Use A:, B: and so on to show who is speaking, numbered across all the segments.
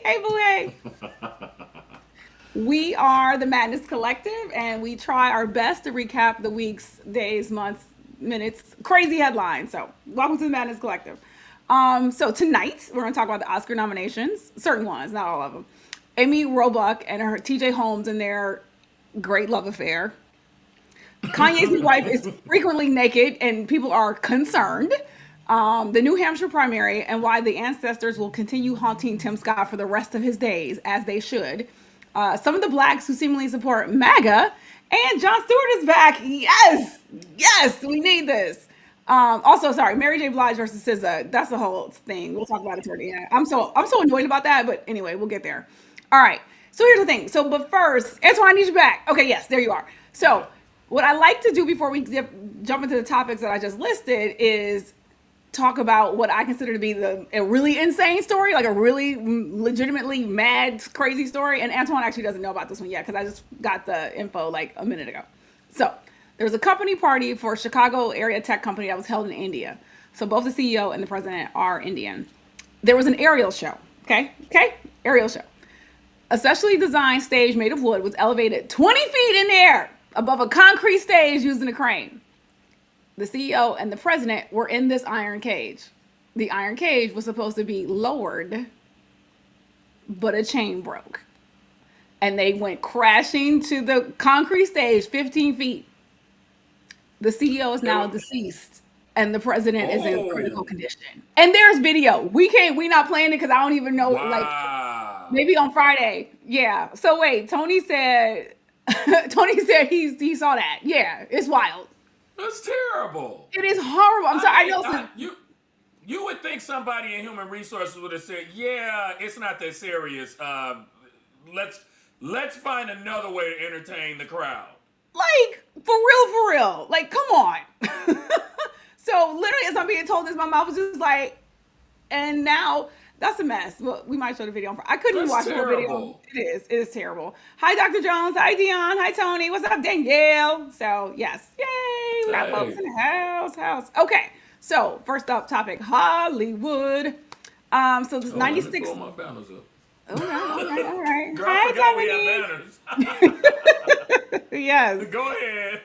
A: Hey, boo, hey. We are the Madness Collective, and we try our best to recap the week's, days, months, minutes, crazy headlines. So, welcome to the Madness Collective. So tonight we're going to talk about the Oscar nominations, certain ones, not all of them. Amy Roebuck and her T.J. Holmes and their great love affair. Kanye's new wife is frequently naked, and people are concerned. The New Hampshire primary and why the ancestors will continue haunting Tim Scott for the rest of his days, as they should. Some of the blacks who seemingly support MAGA, and Jon Stewart is back. Yes, yes, we need this. Also, sorry, Mary J. Blige versus SZA. That's the whole thing. We'll talk about it toward the end. I'm so annoyed about that, but anyway, we'll get there. All right. So here's the thing. So, but first, Antoine, I need you back. Okay, yes, there you are. So, what I like to do before we jump into the topics that I just listed is talk about what I consider to be a really insane story, like a really legitimately mad, crazy story. And Antoine actually doesn't know about this one yet because I just got the info like a minute ago. So there was a company party for a Chicago area tech company that was held in India. So both the CEO and the president are Indian. There was an aerial show. Okay, aerial show. A specially designed stage made of wood was elevated 20 feet in the air above a concrete stage using a crane. The CEO and the president were in this iron cage. The iron cage was supposed to be lowered, but a chain broke. And they went crashing to the concrete stage 15 feet. The CEO is now deceased, and the president is in critical
B: Oh,
A: condition. And there's video. We not playing it because I don't even know, like,
B: wow.
A: maybe on Friday. Yeah. So wait, Tony said Tony said he saw that. Yeah, it's wild.
B: That's terrible.
A: It is horrible. I'm
B: I
A: sorry. I
B: mean,
A: know it's
B: you would think somebody in human resources would have said, "Yeah, it's not that serious. Let's let's find another way to entertain the crowd."
A: like for real. Like, come on. So literally, as I'm being told this, my mouth was just like, and now that's a mess. Well, we might show the video. I couldn't even
B: That's
A: watch the whole video.
B: terrible.
A: It is terrible. Hi, Dr. Jones. Hi, Dion. Hi, Tony. What's up, Danielle? So yes, yay, we got folks
B: Hey,
A: in the house. Okay, so first up topic, Hollywood. So this
B: oh, let me
A: 96.
B: pull my banners up.
A: All right.
B: Girl, I forgot we had
A: Hi,
B: banners.
A: Dominique. Yes.
B: Go ahead.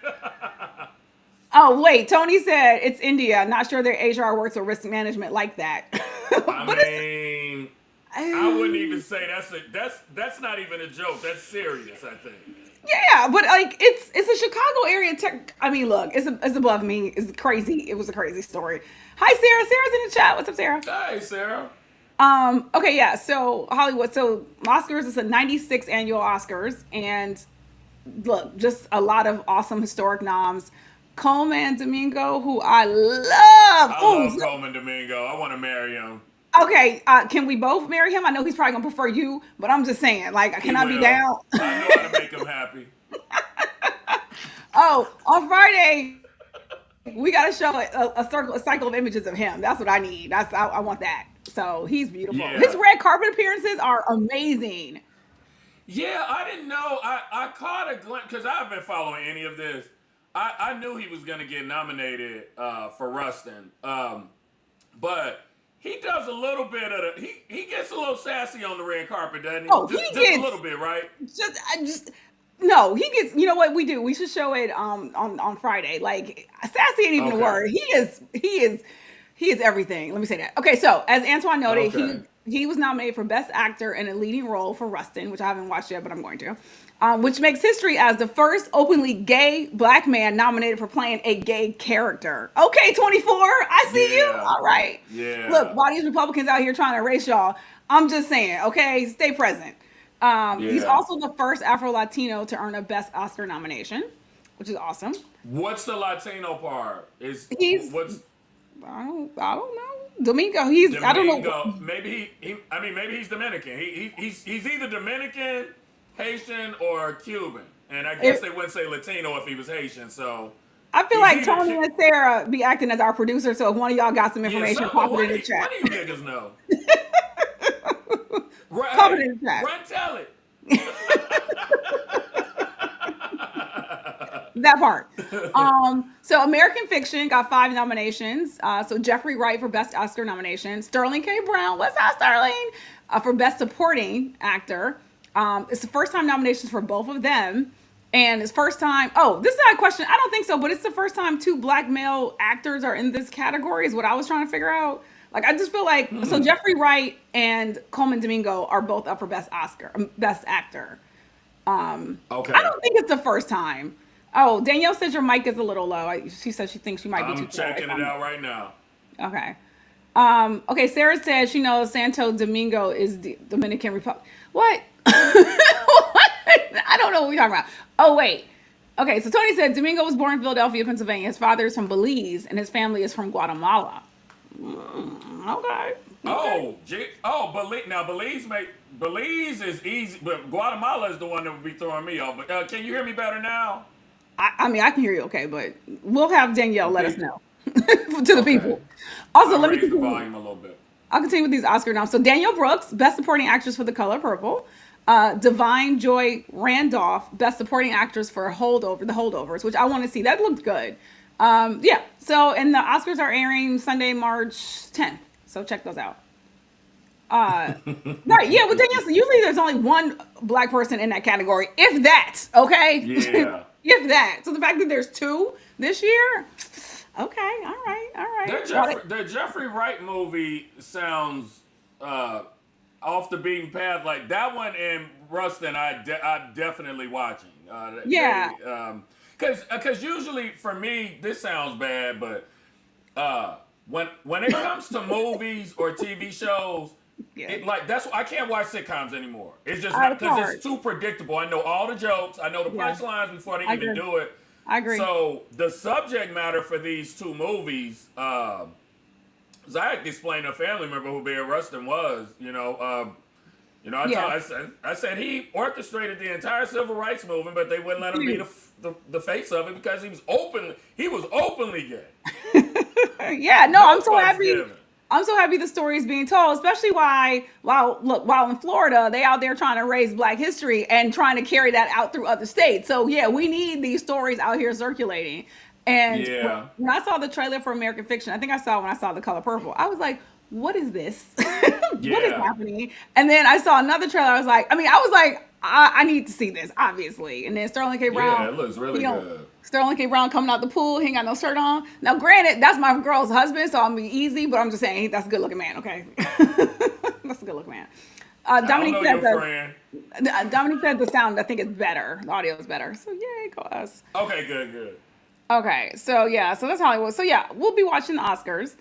A: Oh, wait. Tony said it's India. Not sure their HR works with risk management like that.
B: I
A: But it's.
B: mean, I wouldn't even
A: um,
B: say that's not even a joke. That's serious. I think.
A: yeah, but like it's a Chicago area tech. I mean, look, it's above me. It's crazy. It was a crazy story. Hi, Sarah. Sarah's in the chat. What's up, Sarah?
B: Hey, Sarah.
A: Okay, yeah. So Hollywood. So Oscars is a 96 annual Oscars, and look, just a lot of awesome historic noms. Coleman Domingo, who I love.
B: I
A: Oh,
B: love Coleman Domingo. I want to marry him.
A: okay. Can we both marry him? I know he's probably gonna prefer you, but I'm just saying, like,
B: He
A: can I be
B: will.
A: down?
B: I know how to make him happy.
A: Oh, on Friday we gotta show a cycle of images of him. That's what I need. I want that. So he's beautiful. His
B: Yeah.
A: red carpet appearances are amazing.
B: Yeah, I didn't know. I caught a glimpse because I haven't been following any of this. I knew he was going to get nominated for Rustin. But he does a little bit of he gets a little sassy on the red carpet, doesn't he?
A: Oh, he
B: Just a
A: gets
B: little bit, right?
A: just I just no, he gets. You know what we do? We should show it on Friday. Like, sassy ain't even a
B: Okay.
A: word. He is everything. Let me say that. Okay, so as Antoine noted,
B: Okay.
A: he was nominated for Best Actor in a Leading Role for Rustin, which I haven't watched yet, but I'm going to. Which makes history as the first openly gay black man nominated for playing a gay character. Okay, 24, I see you.
B: Yeah.
A: All right. Look,
B: Yeah.
A: while these Republicans out here trying to erase y'all, I'm just saying, okay, stay present. He's
B: Yeah.
A: also the first Afro Latino to earn a Best Oscar nomination, which is awesome.
B: What's the Latino part? Is
A: He's
B: what's
A: I don't know. Domingo, he's I don't know.
B: Domingo? Maybe I mean, maybe he's Dominican. He's either Dominican, Haitian, or Cuban. And I guess
A: It,
B: they wouldn't say Latino if he was Haitian. So
A: I feel
B: he's
A: like
B: either
A: Tony and Sarah be acting as our producer, so if one of y'all got some
B: yeah.
A: information,
B: Some
A: pop it
B: one
A: in
B: of
A: the
B: you, one
A: chat.
B: of you niggas know. Right,
A: Pop it
B: hey,
A: in the chat.
B: run tell it.
A: That part. So American Fiction got 5 nominations. So Jeffrey Wright for Best Oscar nomination. Sterling K. Brown, what's up, Sterling? for Best Supporting Actor. It's the first time nominations for both of them. And it's first time. Oh, this is not a question. I don't think so, but it's the first time two black male actors are in this category. Is what I was trying to figure out. Like, I just feel like so Jeffrey Wright and Coleman Domingo are both up for Best Actor. I
B: Okay.
A: don't think it's the first time. Oh, Danielle says your mic is a little low. She says she thinks you might be too
B: I'm
A: quiet.
B: checking it out right now.
A: Okay. Okay, Sarah says she knows Santo Domingo is the Dominican Republic. What? What? I don't know what we're talking about. Oh, wait. Okay, so Tony said Domingo was born in Philadelphia, Pennsylvania. His father is from Belize, and his family is from Guatemala. Okay. Okay.
B: Belize. Now Belize is easy, but Guatemala is the one that would be throwing me off. But can you hear me better now?
A: I mean, I can hear you okay, but we'll have Danielle
B: The
A: let us
B: people.
A: know to the
B: Okay.
A: people. Also,
B: I
A: let me
B: raised the
A: continue.
B: volume a little bit.
A: I'll continue with these Oscar noms. So Danielle Brooks, Best Supporting Actress for The Color Purple. Divine Joy Randolph, Best Supporting Actress for The Holdovers, which I want to see. That looked good. Yeah. So, and the Oscars are airing Sunday, March 10th. So check those out. Right. Yeah. Well, Danielle, so usually there's only one black person in that category, if that. Okay.
B: Yeah.
A: If that. So the fact that there's two this year. Okay. All right. All right. Got it.
B: The Jeffrey Wright movie sounds off the beaten path. Like that one in Rustin, I'm definitely watching.
A: Yeah.
B: Because usually for me this sounds bad, but when it comes to movies or TV shows,
A: Yeah.
B: that's why I can't watch sitcoms anymore. It's just not
A: It's
B: because
A: hard.
B: it's too predictable. I know all the jokes, I know the
A: Yeah.
B: punchlines before they
A: I
B: even
A: agree.
B: do it.
A: I agree.
B: So the subject matter for these two movies, Zach explained to a family member who Bear Rustin was.
A: Yeah.
B: I said he orchestrated the entire civil rights movement, but they wouldn't let him be the face of it because he was openly gay.
A: Yeah, no,
B: No
A: I'm so
B: fucks
A: happy.
B: given.
A: I'm so happy the story is being told, especially while in Florida, they out there trying to raise Black history and trying to carry that out through other states. So yeah, we need these stories out here circulating. And
B: Yeah.
A: when I saw the trailer for American Fiction, I think I saw when I saw The Color Purple, I was like, what is this? What is
B: Yeah.
A: happening? And then I saw another trailer. I was like, I need to see this, obviously. And then Sterling K. Brown,
B: Yeah, it looks really
A: you know,
B: good.
A: Sterling K. Brown coming out the pool, he ain't got no shirt on. Now, granted, that's my girl's husband, so I'm be easy, but I'm just saying that's a good looking man, okay? That's a good looking man.
B: I don't
A: Dominique
B: know
A: said
B: your friend.
A: Dominique said the sound, I think it's better. The audio is better. So yay, go us.
B: Okay, good.
A: Okay, so yeah, so that's Hollywood. So yeah, we'll be watching the Oscars.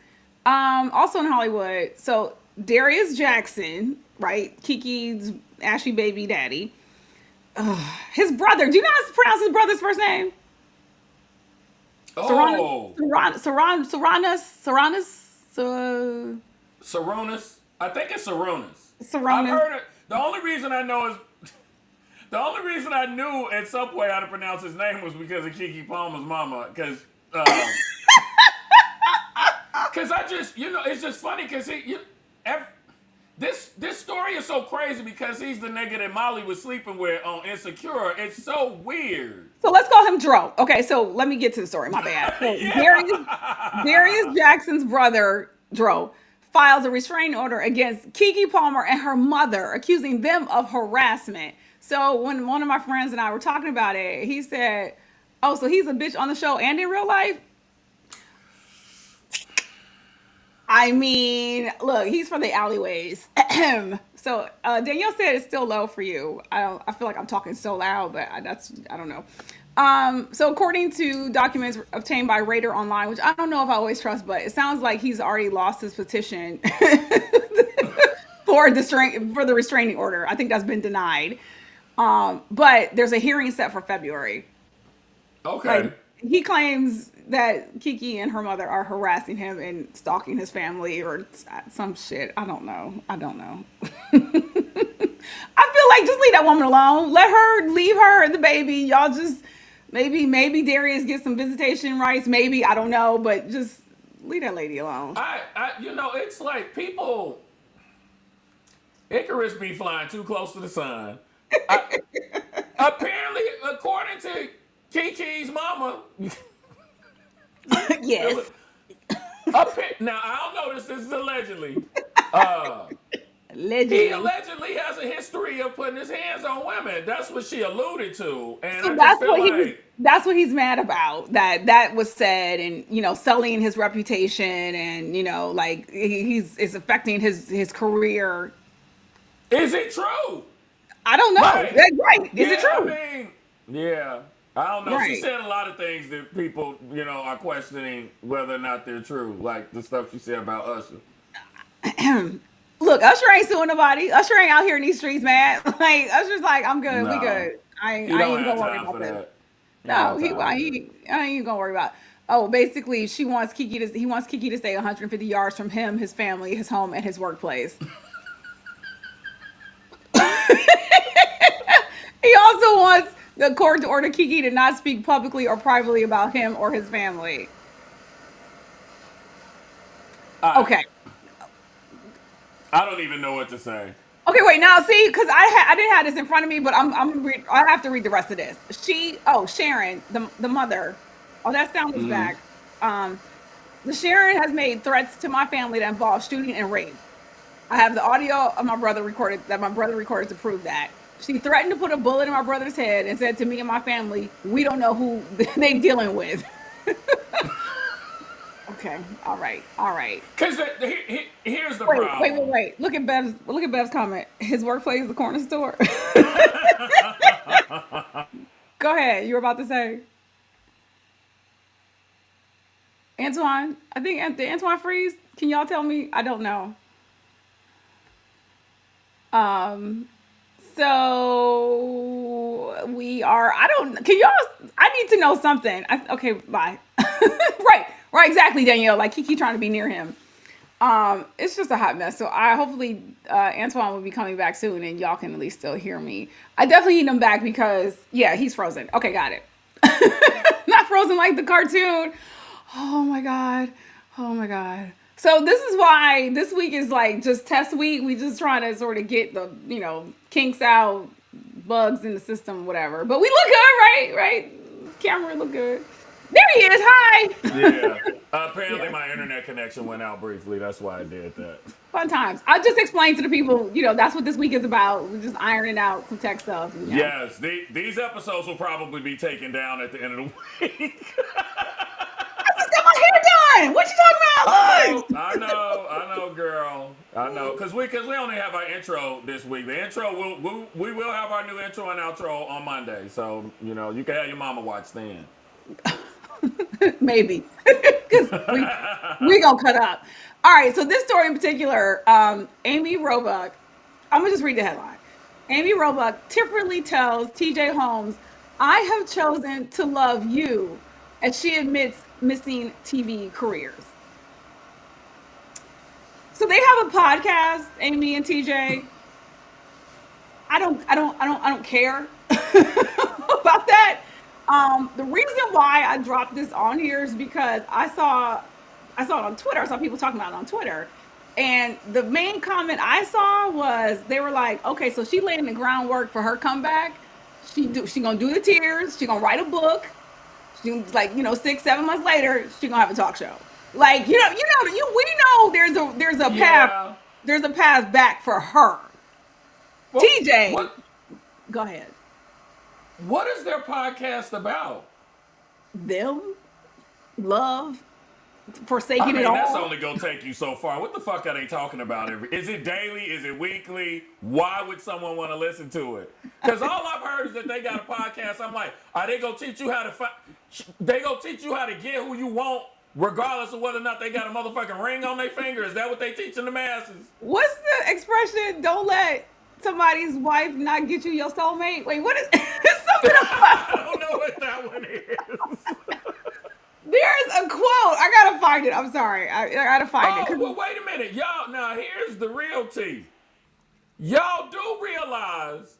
A: Also in Hollywood, so Darius Jackson, right? Kiki's Ashy baby daddy. His brother. Do you know how to pronounce his brother's first name?
B: Oh, Sarunas. I think it's Sarunas. I've
A: Sarunas.
B: heard it. The only reason I knew at some point how to pronounce his name was because of Kiki Palmer's mama. Because I just, it's just funny because this story is so crazy because he's the nigga that Molly was sleeping with on Insecure. It's so weird.
A: So let's call him Dro. Okay, so let me get to the story. My bad. So Darius Jackson's brother, Dro, files a restraining order against Kiki Palmer and her mother, accusing them of harassment. So when one of my friends and I were talking about it, he said, "Oh, so he's a bitch on the show and in real life?" I mean, look, he's from the alleyways. So Danielle said it's still low for you. I feel like I'm talking so loud, but I don't know. So according to documents obtained by Radar Online, which I don't know if I always trust, but it sounds like he's already lost his petition for the restraining order. I think that's been denied. But there's a hearing set for February.
B: Okay.
A: Like, he claims that Kiki and her mother are harassing him and stalking his family or some shit. I don't know. I feel like just leave that woman alone. Leave her and the baby. Y'all just maybe Darius gets some visitation rights. Maybe, I don't know, but just leave that lady alone.
B: It's like people. Icarus be flying too close to the sun. Apparently, according to Kiki's mama.
A: Yes.
B: Now I don't know this. This is allegedly. He
A: Allegedly.
B: allegedly has a history of putting his hands on women. That's what she alluded to, and
A: So
B: I just feel like
A: that's what he's mad about. That was said, and sullying his reputation, and like he's is affecting his career.
B: is it true?
A: I don't know.
B: Like,
A: That's right. Is it
B: yeah, I
A: true?
B: mean, yeah. I don't know. She
A: Right.
B: said a lot of things that people, are questioning whether or not they're true. Like the stuff she said about Usher.
A: Look, Usher ain't suing nobody. Usher ain't out here in these streets, man. Like Usher's like, I'm good. We
B: No,
A: good.
B: he
A: I
B: don't
A: ain't
B: have
A: gonna worry
B: time
A: about
B: for
A: this.
B: that. He don't
A: No,
B: have time for that.
A: I ain't gonna worry about. Oh, basically, he wants Kiki to stay 150 yards from him, his family, his home, and his workplace. He also wants the court to order Kiki to not speak publicly or privately about him or his family.
B: All right.
A: Okay.
B: I don't even know what to say.
A: Okay, wait. Now, see, because I didn't have this in front of me, but I have to read the rest of this. Sharon, the mother. Oh, that sound is
B: Mm-hmm.
A: back. Um, the Sharon has made threats to my family that involve shooting and rape. I have the audio of my brother recorded to prove that. She threatened to put a bullet in my brother's head and said to me and my family, "We don't know who they dealing with." Okay, all right, all right.
B: Because here's the problem.
A: Wait. Look at Bev's comment. His workplace is the corner store. Go ahead. You were about to say, Antoine. I think did Antoine freeze. Can y'all tell me? I don't know. Um. So we are. I don't. Can y'all? I need to know something. Okay. Bye. Right. Right. Exactly, Danielle. Like Kiki trying to be near him. It's just a hot mess. So I hopefully Antoine will be coming back soon, and y'all can at least still hear me. I definitely need him back because yeah, he's frozen. Okay, got it. Not frozen like the cartoon. Oh my god. Oh my god. So this is why this week is like just test week. We just trying to sort of get the kinks out, bugs in the system, whatever. But we look good, right? Right? Camera look good. There he is. Hi.
B: Yeah. Apparently,
A: Yeah.
B: my internet connection went out briefly. That's why I did that.
A: Fun times. I just explained to the people, that's what this week is about. We're just ironing out some tech stuff.
B: Yes, these episodes will probably be taken down at the end of the week.
A: I just got my hair done. What you talking about? Look.
B: I know, girl. I know, cause we only have our intro this week. The intro we will have our new intro and outro on Monday. So you can have your mama watch then.
A: Maybe. Because we gonna cut up. All right, so this story in particular, Amy Roebuck, I'm gonna just read the headline. Amy Roebuck tearfully tells TJ Holmes, I have chosen to love you, as she admits missing TV careers. So they have a podcast, Amy and TJ. I don't care about that. The reason why I dropped this on here is because I saw it on Twitter. I saw people talking about it on Twitter. And the main comment I saw was they were like, okay, so she laying the groundwork for her comeback. She gonna do the tears. She gonna write a book. She like 6 7 months later she gonna have a talk show. Like we know
B: Yeah.
A: there's a path back for her.
B: Well,
A: TJ, go ahead.
B: what is their podcast about?
A: Them love
B: I
A: forsaking it
B: mean, that's
A: all.
B: only gonna take you so far. What the fuck are they talking about? Is it daily? Is it weekly? Why would someone want to listen to it? Because all I've heard is that they got a podcast. I'm like, are they gonna teach you how to They gonna teach you how to get who you want, regardless of whether or not they got a motherfucking ring on their finger. Is that what they teaching the masses?
A: What's the expression? Don't let somebody's wife not get you your soulmate. Wait, what is it's something
B: I
A: about?
B: don't know what that one is.
A: There's a quote. I gotta find it. I'm sorry. I gotta find it
B: Oh,
A: because
B: well, wait a minute. Y'all, now here's the real tea. Y'all do realize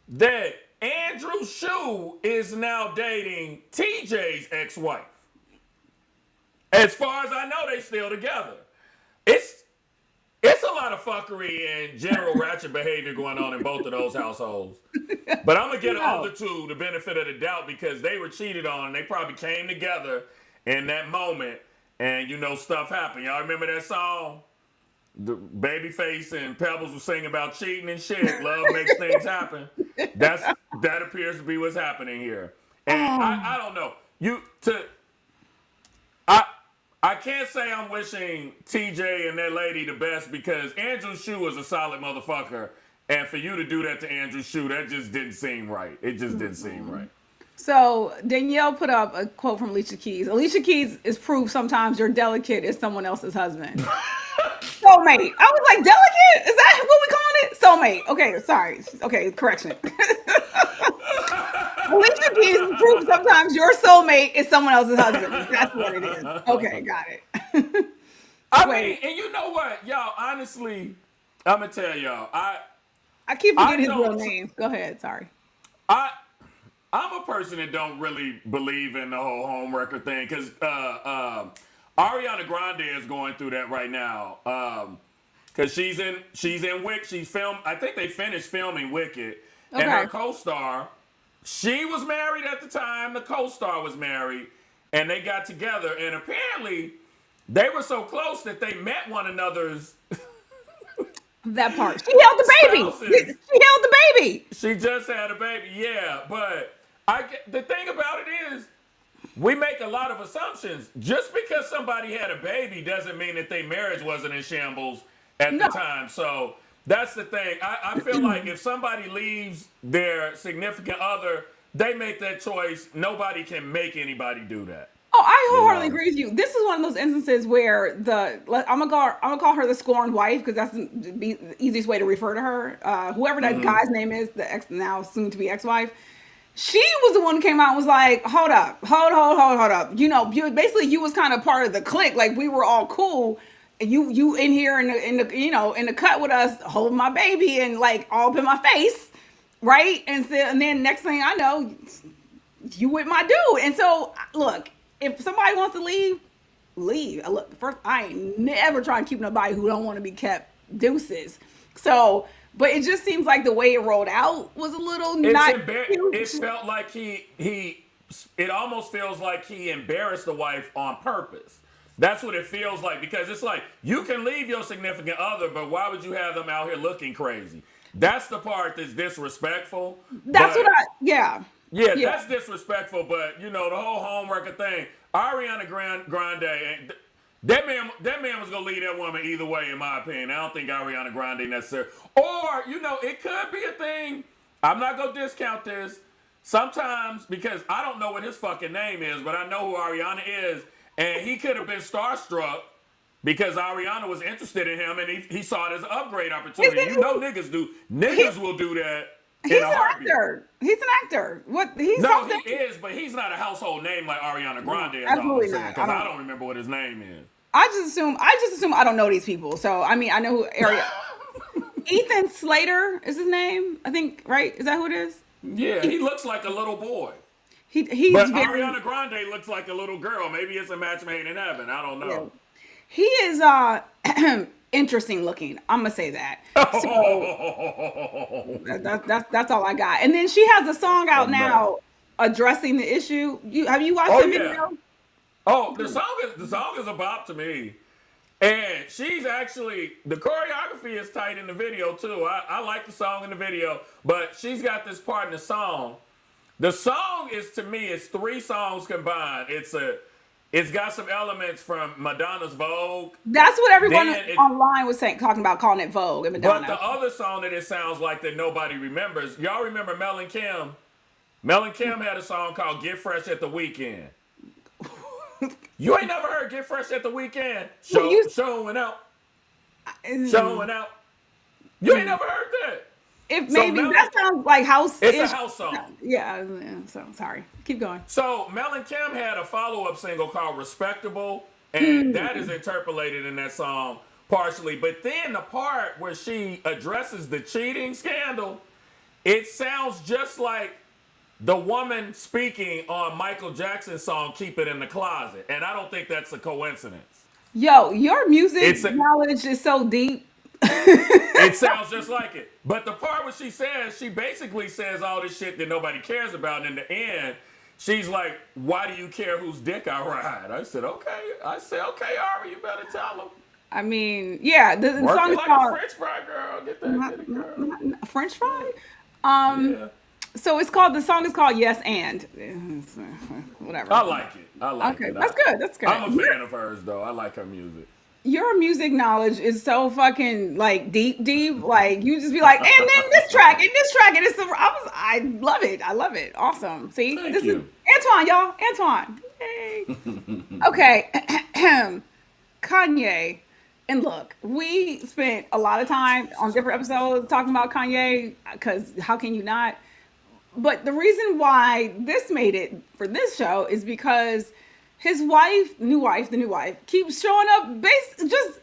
B: that Andrew Shue is now dating TJ's ex-wife. As far as I know, they still together. It's it's a lot of fuckery and general ratchet behavior going on in both of those households. But I'm gonna get the
A: no.
B: other two the benefit of the doubt because they were cheated on. They probably came together in that moment, and stuff happened. Y'all remember that song? the Babyface and Pebbles was singing about cheating and shit. Love makes things happen. That appears to be what's happening here. And
A: Oh,
B: I don't know. I I can't say I'm wishing TJ and that lady the best because Andrew Shue is a solid motherfucker. And for you to do that to Andrew Shue, that just didn't seem right. It just didn't seem right.
A: so Danielle put up a quote from Alicia Keys. Alicia Keys is proof sometimes you're delicate is someone else's husband. Soulmate. I was like, delicate? Is that what we calling it? Soulmate. Okay, sorry. Okay, correction. Alicia Keys is proof sometimes your soulmate is someone else's husband. That's what it is. Okay, got it.
B: I mean,
A: Wait,
B: and you know what, y'all? Honestly, I'm gonna tell y'all.
A: I keep
B: I
A: forgetting his real
B: don't.
A: name. Go ahead. Sorry.
B: I I'm a person that don't really believe in the whole home record thing because Ariana Grande is going through that right now. Because she's in Wick. She's filmed. I think they finished filming Wicked, and her
A: Okay.
B: co-star, she was married at the time. The co-star was married, and they got together. And apparently, they were so close that they met one another's
A: That part. She held the baby. She
B: spouses.
A: held the baby.
B: She just had a baby, yeah. But the thing about it is, we make a lot of assumptions. Just because somebody had a baby doesn't mean that their marriage wasn't in shambles at the
A: No.
B: time. So that's the thing. I feel like if somebody leaves their significant other, they make that choice. Nobody can make anybody do that.
A: Oh, I
B: You
A: wholeheartedly
B: know.
A: agree with you. This is one of those instances where I'm gonna call her the scorned wife because that's the easiest way to refer to her. Whoever that
B: Hmm.
A: guy's name is, the ex now soon to be ex-wife, she was the one who came out and was like, "Hold up, hold up." Basically you was kind of part of the clique. Like we were all cool. And you in here in the cut with us, holding my baby and like all up in my face, right? And then next thing I know, you with my dude. And so, look, if somebody wants to leave, leave. Look, first, I ain't never trying to keep nobody who don't want to be kept. Deuces. So, but it just seems like the way it rolled out was a little
B: It's
A: not
B: it
A: cute.
B: felt like it almost feels like he embarrassed the wife on purpose. That's what it feels like because it's like you can leave your significant other, but why would you have them out here looking crazy? That's the part that's disrespectful.
A: That's what
B: But
A: yeah.
B: yeah,
A: Yeah.
B: that's disrespectful. But the whole homeworker thing. Ariana Grande, that man was gonna leave that woman either way, in my opinion. I don't think Ariana Grande necessarily. Or it could be a thing. I'm not gonna discount this. Sometimes because I don't know what his fucking name is, but I know who Ariana is, and he could have been starstruck because Ariana was interested in him, and he saw it as an upgrade opportunity.
A: Isn't
B: Niggas do.
A: he?
B: Niggas will do that in
A: He's
B: a
A: an
B: heartbeat.
A: actor. He's an actor. What he's
B: No, he
A: something.
B: is, but he's not a household name like Ariana
A: No,
B: Grande. Is all I'm
A: absolutely
B: saying
A: not.
B: because I don't remember what his name is.
A: I just assume I don't know these people. So I mean I know who area Ethan Slater is his name. I think, right? Is that who it is?
B: Yeah, he looks like a little boy,
A: He's
B: but
A: very
B: Ariana Grande looks like a little girl. Maybe it's a match made in heaven. I don't
A: yeah.
B: know.
A: He is interesting looking. I'm gonna say that. So that's all I got. And then she has a song
B: A
A: out
B: mess.
A: now addressing the issue. Have you watched
B: Oh
A: the
B: yeah.
A: video?
B: Oh, the song is a bop to me. And she's actually the choreography is tight in the video too. I like the song in the video, but she's got this part in the song. The song is to me, it's three songs combined. It's got some elements from Madonna's Vogue.
A: That's what everyone
B: Then it
A: online was saying, talking about calling it Vogue and
B: But
A: Madonna.
B: the other song that it sounds like that nobody remembers. Y'all remember Mel and Kim? Mel and Kim had a song called Get Fresh at the Weekend. You ain't never heard Get Fresh at the Weekend?
A: Well,
B: Showing out,
A: you,
B: showing out. You ain't never heard that.
A: if
B: So
A: maybe
B: Mel
A: that
B: and
A: sounds like house
B: it's a
A: ish.
B: house song.
A: Yeah. So sorry. Keep going.
B: So Mel and Kim had a follow-up single called Respectable, and that is interpolated in that song partially. But then the part where she addresses the cheating scandal, it sounds just like the woman speaking on Michael Jackson's song "Keep It in the Closet," and I don't think that's a coincidence.
A: Yo, your music
B: It's a,
A: knowledge is so deep.
B: it sounds just like it. But the part where she basically says all this shit that nobody cares about, and in the end, she's like, "Why do you care whose dick I ride?" I said, "Okay." I said, "Okay, Ari, you better tell him."
A: I mean, yeah, the song
B: Working
A: is
B: like a
A: called
B: French fry girl. Get it, girl.
A: not French fry. Um,
B: Yeah.
A: so the song is called Yes and whatever.
B: I like it. I like
A: Okay,
B: it.
A: that's good. That's good.
B: I'm a fan of hers though. I like her music.
A: Your music knowledge is so fucking like deep. Like you just be like, and then this track, and this track, and it's. I love it. I love it. Awesome. See,
B: Thank
A: this is
B: you.
A: Antoine, y'all. Antoine. Yay. Okay. Kanye. And look, we spent a lot of time on different episodes talking about Kanye because how can you not? But the reason why this made it for this show is because his wife, the new wife, keeps showing up just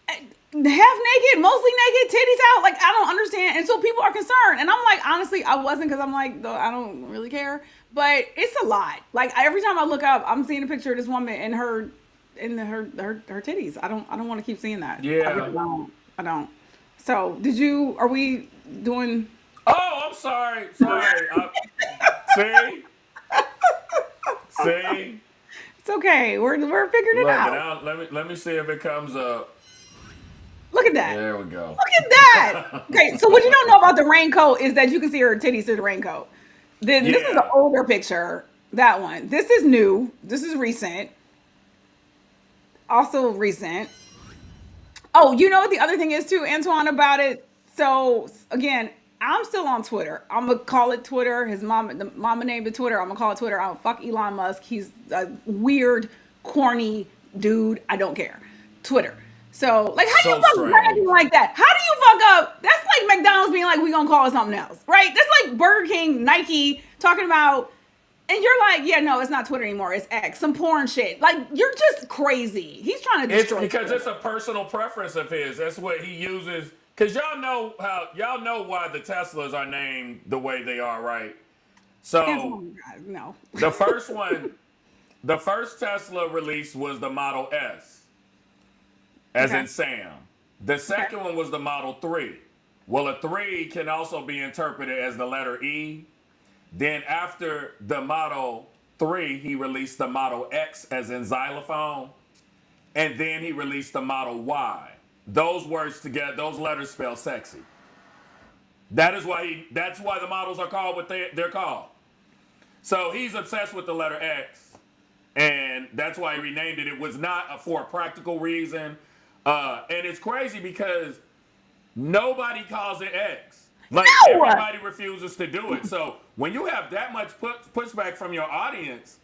A: half naked, mostly naked, titties out. Like, I don't understand. And so people are concerned. And I'm like, honestly, I wasn't because I'm like, though, I don't really care. But it's a lot. Like, every time I look up, I'm seeing a picture of this woman and her titties. I don't want to keep seeing that. I
B: Yeah.
A: really don't. I don't. So, are we doing?
B: Oh, I'm sorry. Sorry. See? See?
A: It's okay. We're figuring it
B: Look, and
A: out.
B: let me see if it comes up.
A: Look at that.
B: There we go.
A: Look at that. Okay, so what you don't know about the raincoat is that you can see her titties through the raincoat. Then this is an
B: Yeah.
A: older picture. That one. This is new. This is recent. Also recent. Oh, you know what the other thing is too, Antoine, about it? So again, I'm still on Twitter. I'm gonna call it Twitter. The mama named it Twitter. I'm gonna call it Twitter. I'm fuck Elon Musk. He's a weird, corny dude. I don't care. Twitter. So like, how do you
B: So
A: fuck branding
B: strange.
A: like that? How do you fuck up? That's like McDonald's being like, we gonna call it something else, right? That's like Burger King, Nike talking about, and you're like, yeah, no, it's not Twitter anymore. It's X, some porn shit. Like, you're just crazy. He's trying to
B: It's
A: destroy
B: because
A: Twitter.
B: it's a personal preference of his. That's what he uses. Cause y'all know why the Teslas are named the way they are, right? So
A: Antoine, God, no.
B: the first one, the first Tesla released was the Model S, as
A: Okay.
B: in Sam. The
A: Okay.
B: second one was the Model 3. Well, a 3 can also be interpreted as the letter E. Then after the Model 3, he released the Model X as in xylophone. And then he released the Model Y. Those words together, those letters spell sexy. That's why the models are called what they're called. So he's obsessed with the letter X, and that's why he renamed it. It was not for a practical reason, and it's crazy because nobody calls it X. Like
A: No!
B: everybody refuses to do it. So when you have that much pushback from your audience,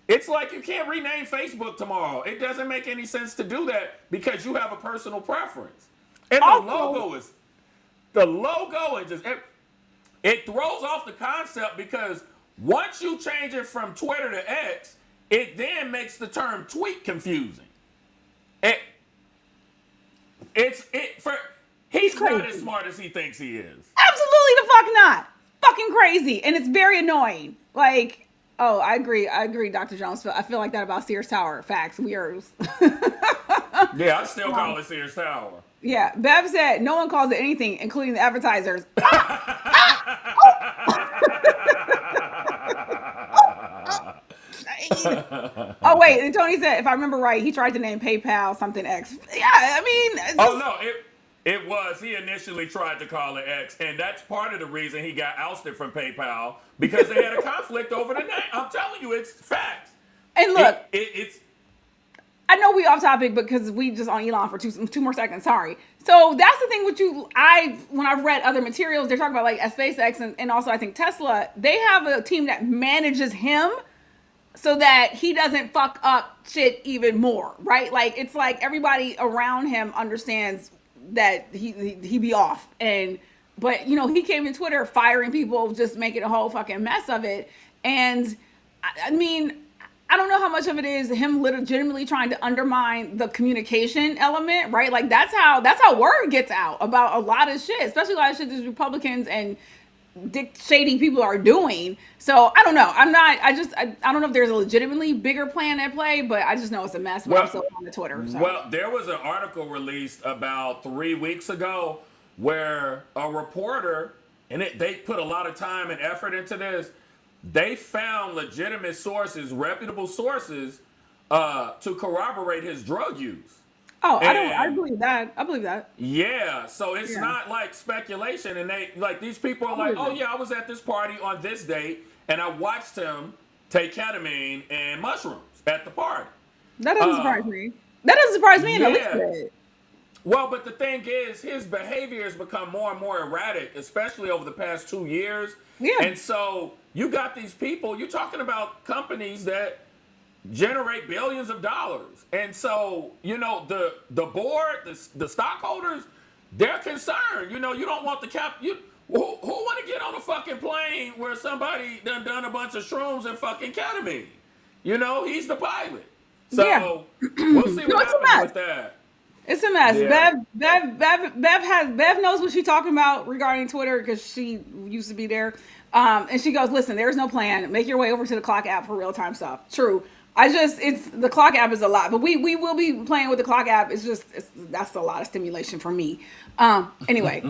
B: it's like you can't rename Facebook tomorrow. It doesn't make any sense to do that because you have a personal preference. And
A: Also,
B: the logo, it throws off the concept because once you change it from Twitter to X, it then makes the term tweet confusing. It, for
A: he's
B: he's not as
A: crazy.
B: smart as he thinks he is.
A: Absolutely the fuck not. Fucking crazy. And it's very annoying. Like, oh, I agree. I agree, Dr. Jones. I feel like that about Sears Tower. Facts. We are.
B: Yeah, I still call it Sears Tower.
A: Yeah. Bev said no one calls it anything, including the advertisers. Oh, wait. And Tony said, if I remember right, he tried to name PayPal something X. Yeah. I mean, it's
B: Oh
A: just,
B: no, it was. He initially tried to call it X, and that's part of the reason he got ousted from PayPal because they had a conflict over the name. I'm telling you, it's facts.
A: and look,
B: It's
A: I know we off topic because we just on Elon for two more seconds. Sorry. So that's the thing with you. When I've read other materials, they're talking about like at SpaceX and also I think Tesla, they have a team that manages him so that he doesn't fuck up shit even more, right? Like it's like everybody around him understands that he be off but he came in Twitter firing people, just making a whole fucking mess of it. And I mean, I don't know how much of it is him legitimately trying to undermine the communication element, right? Like that's how word gets out about a lot of shit, especially a lot of shit these Republicans and dick shady people are doing. So I don't know. I don't know if there's a legitimately bigger plan at play, but I just know it's a mess when I'm
B: well,
A: still on the Twitter. So
B: well. There was an article released about 3 weeks ago where a reporter, and they put a lot of time and effort into this. They found legitimate sources, reputable sources, to corroborate his drug use.
A: Oh, I
B: And
A: believe that. I believe that.
B: yeah, so it's
A: Yeah,
B: not like speculation. And they like these people are
A: I
B: like,
A: believe
B: oh
A: it.
B: yeah, I was at this party on this date, and I watched him take ketamine and mushrooms at the party.
A: That doesn't surprise
B: Uh,
A: me. That doesn't surprise me in the least
B: yeah.
A: bit.
B: Well, but the thing is, his behavior has become more and more erratic, especially over the past 2 years.
A: Yeah,
B: And so you got these people. You're talking about companies that generate billions of dollars. And so, the board, the stockholders, they're concerned. You don't want the cap. Who want to get on a fucking plane where somebody done a bunch of shrooms and fucking ketamine? He's the pilot.
A: yeah.
B: So we'll see
A: No,
B: what
A: it's a
B: happens
A: mess.
B: with that.
A: It's a mess.
B: Yeah.
A: Bev knows what she's talking about regarding Twitter because she used to be there. And she goes, "Listen, there's no plan. Make your way over to the Clock app for real time stuff." True. It's the Clock app is a lot, but we will be playing with the Clock app. That's a lot of stimulation for me. Anyway,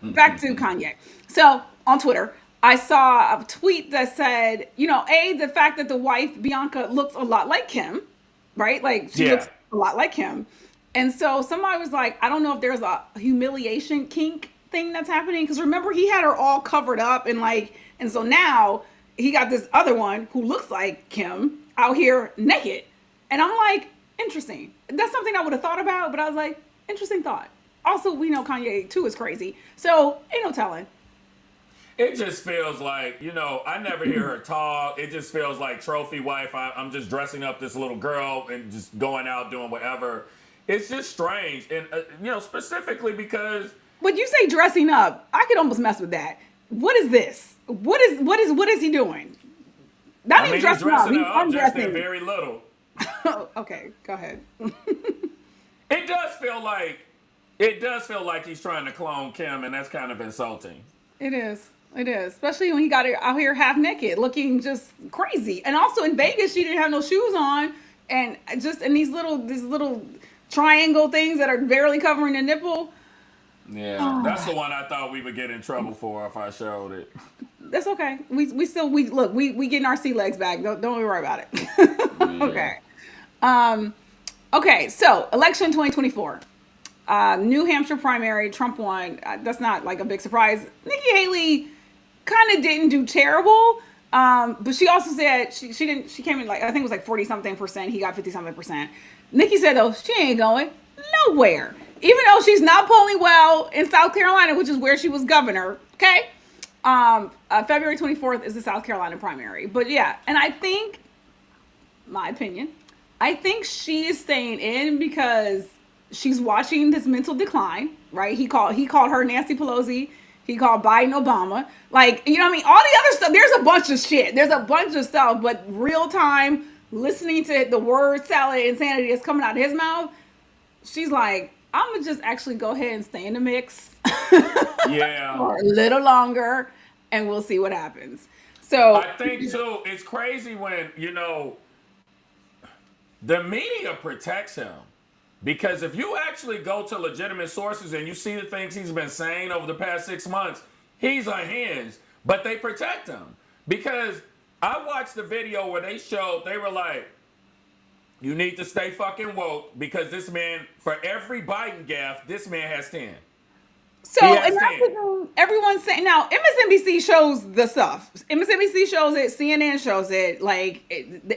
A: back to Kanye. So on Twitter, I saw a tweet that said, the fact that the wife Bianca looks a lot like Kim, right? Like she
B: Yeah.
A: looks a lot like him. And so somebody was like, I don't know if there's a humiliation kink thing that's happening. Cause remember he had her all covered up and so now he got this other one who looks like Kim out here naked. And I'm like, interesting. That's something I would have thought about, but I was like, interesting thought. Also, we know Kanye too is crazy. So ain't no telling.
B: It just feels like, I never hear her talk. It just feels like trophy wife. I'm just dressing up this little girl and just going out doing whatever. It's just strange. And, specifically because,
A: When you say dressing up, I could almost mess with that. What is this? What is he doing? Not
B: I
A: even
B: mean, he's
A: dressing up.
B: dressing
A: He's
B: her up just in
A: undressing.
B: very little.
A: Okay, go ahead.
B: It does feel like, it does feel like he's trying to clone Kim, and that's kind of insulting.
A: It is. It is. Especially when he got it out here half naked, looking just crazy. And also in Vegas, she didn't have no shoes on. And these little triangle things that are barely covering the nipple.
B: Yeah, that's the one I thought we would get in trouble for if I showed it.
A: That's okay. We getting our sea legs back. Don't worry about it.
B: Yeah.
A: Okay. Okay, so election 2024. New Hampshire primary, Trump won. That's not like a big surprise. Nikki Haley kind of didn't do terrible. But she also said she didn't. She came in like I think it was like 40 something percent. He got 50 something percent. Nikki said though she ain't going nowhere, even though she's not polling well in South Carolina, which is where she was governor. Okay. February 24th is the South Carolina primary. But yeah, and I think, my opinion, I think she is staying in because she's watching this mental decline, right? He called her Nancy Pelosi. He called Biden Obama. Like, you know what I mean? All the other stuff, there's a bunch of shit. There's a bunch of stuff, but real time listening to the word salad insanity that's coming out of his mouth, she's like, I'm gonna just actually go ahead and stay in the mix
B: Yeah.
A: for a little longer and we'll see what happens. So
B: I think too, it's crazy when, the media protects him. Because if you actually go to legitimate sources and you see the things he's been saying over the past 6 months, he's unhinged. But they protect him. Because I watched the video where they were like, you need to stay fucking woke because this man, for every Biden gaffe, this man has 10.
A: So,
B: He has
A: and
B: 10.
A: everyone's saying now MSNBC shows the stuff. MSNBC shows it. CNN shows it.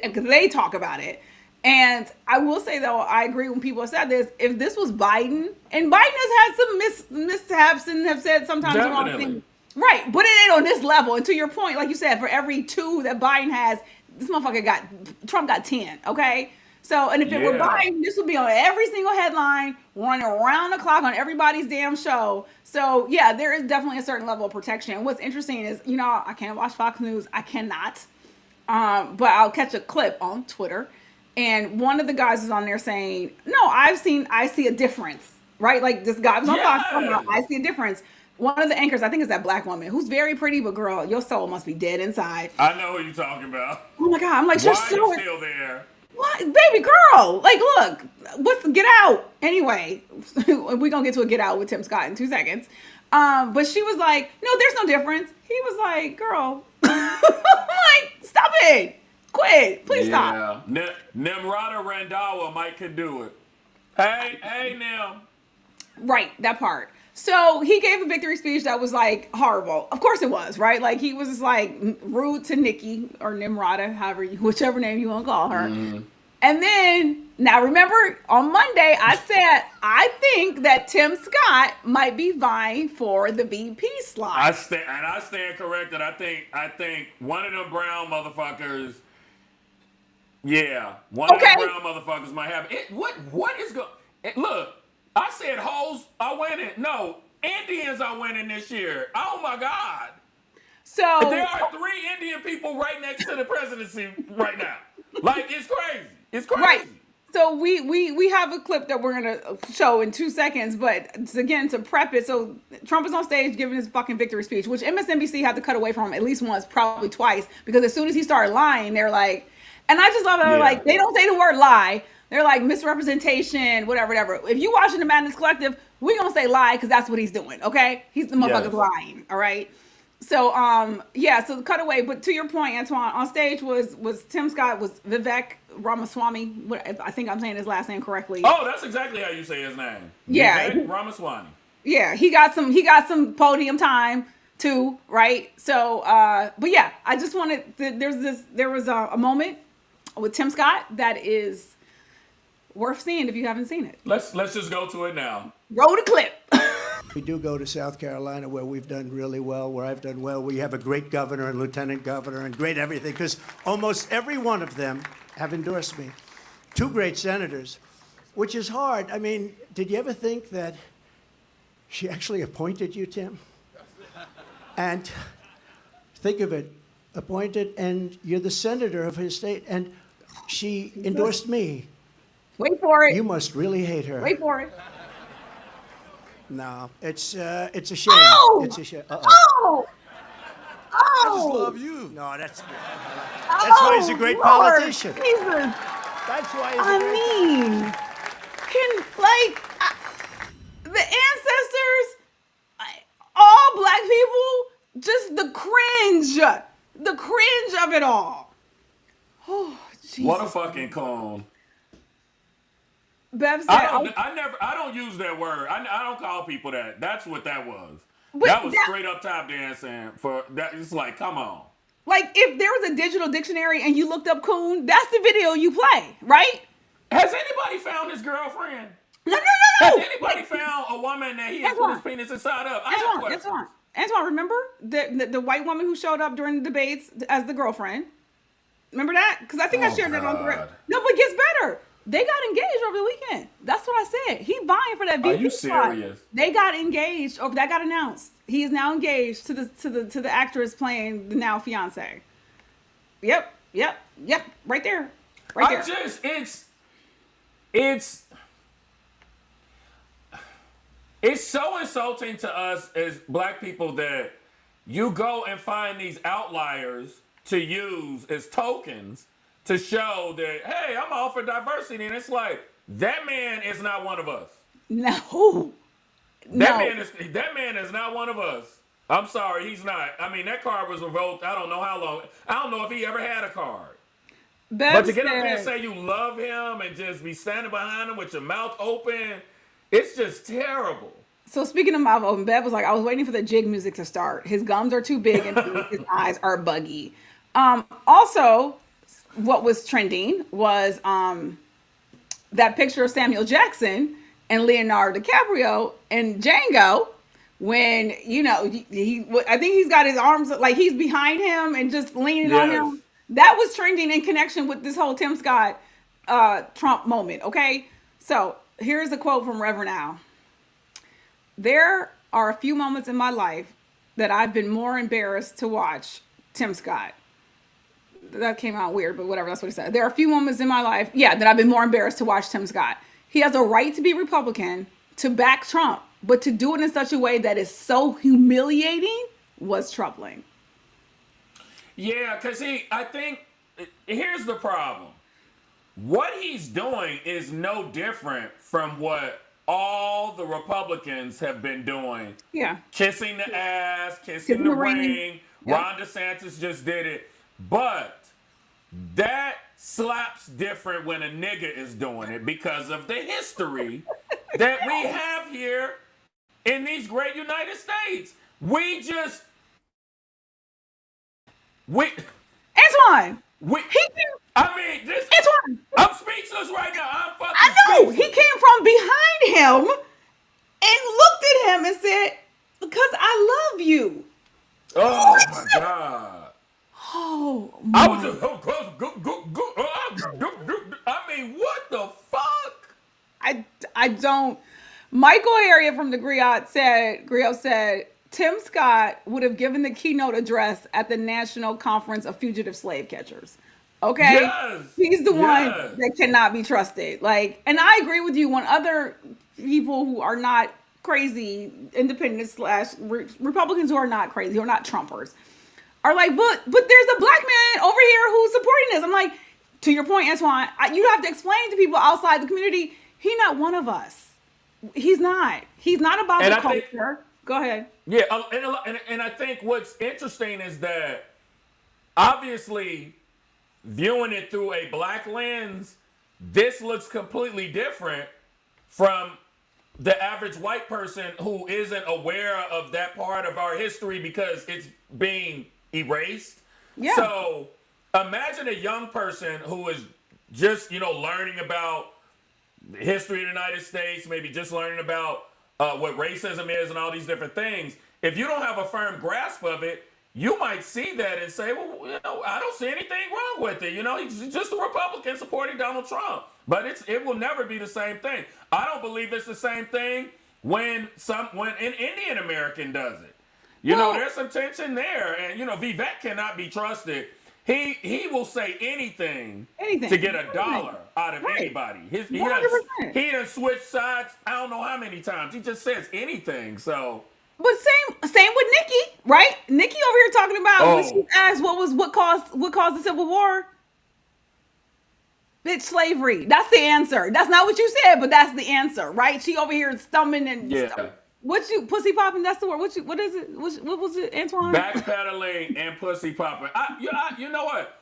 A: Because they talk about it. And I will say though, I agree when people have said this. If this was Biden, and Biden has had some mishaps and have said sometimes the wrong
B: Definitely.
A: thing, right? But it ain't on this level. And to your point, like you said, for every 2 that Biden has, Trump got 10. Okay. So, and if it were
B: Yeah.
A: Biden, this would be on every single headline, running around the clock on everybody's damn show. So, yeah, there is definitely a certain level of protection. And what's interesting is, I can't watch Fox News. I cannot. But I'll catch a clip on Twitter. And one of the guys is on there saying, no, I see a difference, right? Like this guy was on Fox.
B: Yes.
A: I see a difference. One of the anchors, I think, is that black woman who's very pretty, but girl, your soul must be dead inside.
B: I know who you're talking about.
A: Oh my God. I'm like,
B: Why
A: you're
B: are
A: so
B: you still there?
A: what, baby girl? Like, look, get out. Anyway, we're gonna get to a get out with Tim Scott in 2 seconds. But she was like, no, there's no difference. He was like, girl, like, stop it, quit, please stop.
B: Yeah. Nimrata Randhawa might could do it. Hey, now.
A: Right, that part. So he gave a victory speech that was like horrible. Of course it was, right? Like he was just like rude to Nikki or Nimrata, whichever name you want to call her.
B: Mm-hmm.
A: And then now remember on Monday I said I think that Tim Scott might be vying for the VP slot.
B: I stand corrected. I think one of them brown motherfuckers. Yeah, one of them
A: Okay.
B: brown motherfuckers might have it. What is going? Look, I said hoes are winning. No, Indians are winning this year. Oh my God, there
A: So
B: are 3 Indian people right next to the presidency right now. Like it's crazy. It's
A: right.
B: crazy.
A: So we have a clip that we're gonna show in 2 seconds, but again to prep it. So Trump is on stage giving his fucking victory speech, which MSNBC had to cut away from at least once, probably twice, because as soon as he started lying, they're like, and I just love it.
B: Yeah.
A: Like they don't say the word lie. They're like misrepresentation, whatever. If you watching the Madness Collective, we gonna say lie because that's what he's doing. Okay, he's the motherfucker's
B: Yes.
A: lying. All right. So yeah, so the cutaway, but to your point, Antoine, on stage was Tim Scott, was Vivek Ramaswamy. What I think I'm saying his last name correctly.
B: Oh, that's exactly how you say his name.
A: Yeah.
B: Vivek Ramaswamy.
A: Yeah, he got some podium time too, right? So but yeah, I just wanted there was a moment with Tim Scott that is worth seeing if you haven't seen it.
B: Let's just go to it now.
A: Roll the clip.
C: We do go to South Carolina where we've done really well, where I've done well. We have a great governor and lieutenant governor and great everything because almost every one of them have endorsed me. 2 great senators, which is hard. I mean, did you ever think that she actually appointed you, Tim? And think of it, appointed, and you're the senator of his state, and she endorsed me.
A: Wait for it.
C: You must really hate her.
A: Wait for it.
C: No, it's a shame.
A: Oh!
C: It's a shame.
A: Oh!
D: I just
A: Oh!
D: love you.
C: No, that's why he's a great
A: Lord
C: politician.
A: Jesus.
C: That's why he's
A: I
C: a great
A: mean, the ancestors, all black people, just the cringe of it all. Oh, Jesus.
B: What a fucking clown.
A: Bev said,
B: I don't use that word. I don't call people that. That's what that was.
A: But
B: That was
A: that-
B: straight up tap dancing for that. It's like, come on.
A: like, if there was a digital dictionary and you looked up coon, that's the video you play, right?
B: Has anybody found his girlfriend?
A: No.
B: Has anybody found a woman that he has put his penis inside of? I have questions.
A: Antoine, remember the white woman who showed up during the debates as the girlfriend? Remember that? Because I think I
B: Oh,
A: shared that on
B: God.
A: Thread. No, but it gets better. They got engaged over the weekend. That's what I said. He vying for that
B: Are
A: VP
B: you
A: spot.
B: serious?
A: They got engaged, or that got announced. He is now engaged to the actress playing the now fiance. Yep. Right there. Right there.
B: It's so insulting to us as black people that you go and find these outliers to use as tokens to show that, hey, I'm all for diversity. And it's like, that man is not one of us.
A: No.
B: That man is not one of us. I'm sorry, he's not. I mean, that card was revoked. I don't know how long. I don't know if he ever had a card.
A: Bev
B: But to get up there and
A: said-
B: say you love him and just be standing behind him with your mouth open, it's just terrible.
A: So speaking of mouth open, Bev was like, I was waiting for the jig music to start. His gums are too big and his eyes are buggy. Also, what was trending was that picture of Samuel Jackson and Leonardo DiCaprio and Django when, I think he's got his arms, like he's behind him and just leaning on
B: Yes.
A: him. That was trending in connection with this whole Tim Scott Trump moment, okay? So here's a quote from Reverend Al. There are a few moments in my life that I've been more embarrassed to watch Tim Scott. That came out weird, but whatever, that's what he said. There are a few moments in my life, that I've been more embarrassed to watch Tim Scott. He has a right to be Republican, to back Trump, but to do it in such a way that is so humiliating was troubling.
B: Yeah, because I think, here's the problem. What he's doing is no different from what all the Republicans have been doing.
A: Yeah.
B: Kissing the ass, kissing the ring.
A: Yep.
B: Ron DeSantis just did it. But that slaps different when a nigga is doing it because of the history that we have here in these great United States. We just we
A: Antoine,
B: we
A: he came,
B: I mean this
A: Antoine,
B: I'm speechless right now. I'm
A: I
B: fucking
A: know he
B: speechless.
A: came from behind him and looked at him and said, "Because I love you."
B: Oh my god.
A: Oh
B: I was
A: my!
B: just I mean, what the fuck?
A: I don't. Michael Harriet from the Griot said Tim Scott would have given the keynote address at the National Conference of Fugitive Slave Catchers. Okay,
B: Yes.
A: he's the one
B: Yes.
A: that cannot be trusted. Like, and I agree with you. When other people who are not crazy, independents slash Republicans who are not crazy, who are not Trumpers, are like, but there's a black man over here who's supporting this. I'm like, to your point, Antoine, you have to explain to people outside the community, he's not one of us. He's not. He's not about
B: And
A: the
B: I think
A: culture. Go ahead.
B: yeah, and I think what's interesting is that obviously viewing it through a black lens, this looks completely different from the average white person who isn't aware of that part of our history because it's being erased.
A: Yeah.
B: So imagine a young person who is just, learning about the history of the United States, maybe just learning about what racism is and all these different things. If you don't have a firm grasp of it, you might see that and say, well, I don't see anything wrong with it. He's just a Republican supporting Donald Trump. But it will never be the same thing. I don't believe it's the same thing when an Indian American does it.
A: Well,
B: There's some tension there. And, Vivek cannot be trusted. He will say anything to get a dollar out of
A: Right.
B: anybody. He
A: 100%.
B: done switched sides I don't know how many times. He just says anything. So
A: But same with Nikki, right? Nikki over here talking about when she
B: Oh.
A: asked what caused the Civil War. Bitch, slavery. That's the answer. That's not what you said, but that's the answer, right? She over here stumbling and
B: Yeah.
A: what you pussy popping? That's the word. What is it? What was it, Antoine?
B: backpedaling and pussy popping. You know what?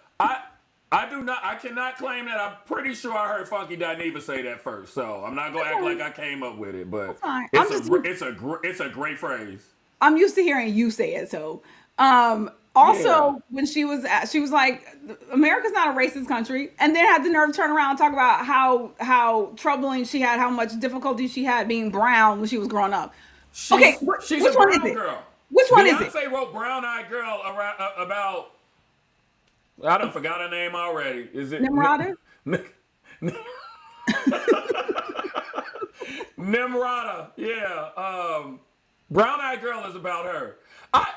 B: I do not. I cannot claim that. I'm pretty sure I heard Funky Dineva say that first. So I'm not gonna act like I came up with it, but
A: fine.
B: it's a great phrase.
A: I'm used to hearing you say it. So, also when she was like, America's not a racist country, and then had the nerve to turn around and talk about how troubling she had, how much difficulty she had being brown when she was growing up.
B: She's,
A: Okay,
B: she's
A: which
B: a
A: one is
B: brown
A: it?
B: girl.
A: Which one is it?
B: Beyonce wrote "Brown Eyed Girl" about. I done forgot her name already. Is it
A: Nimrata?
B: Nimrata? Yeah. Brown Eyed Girl is about her. I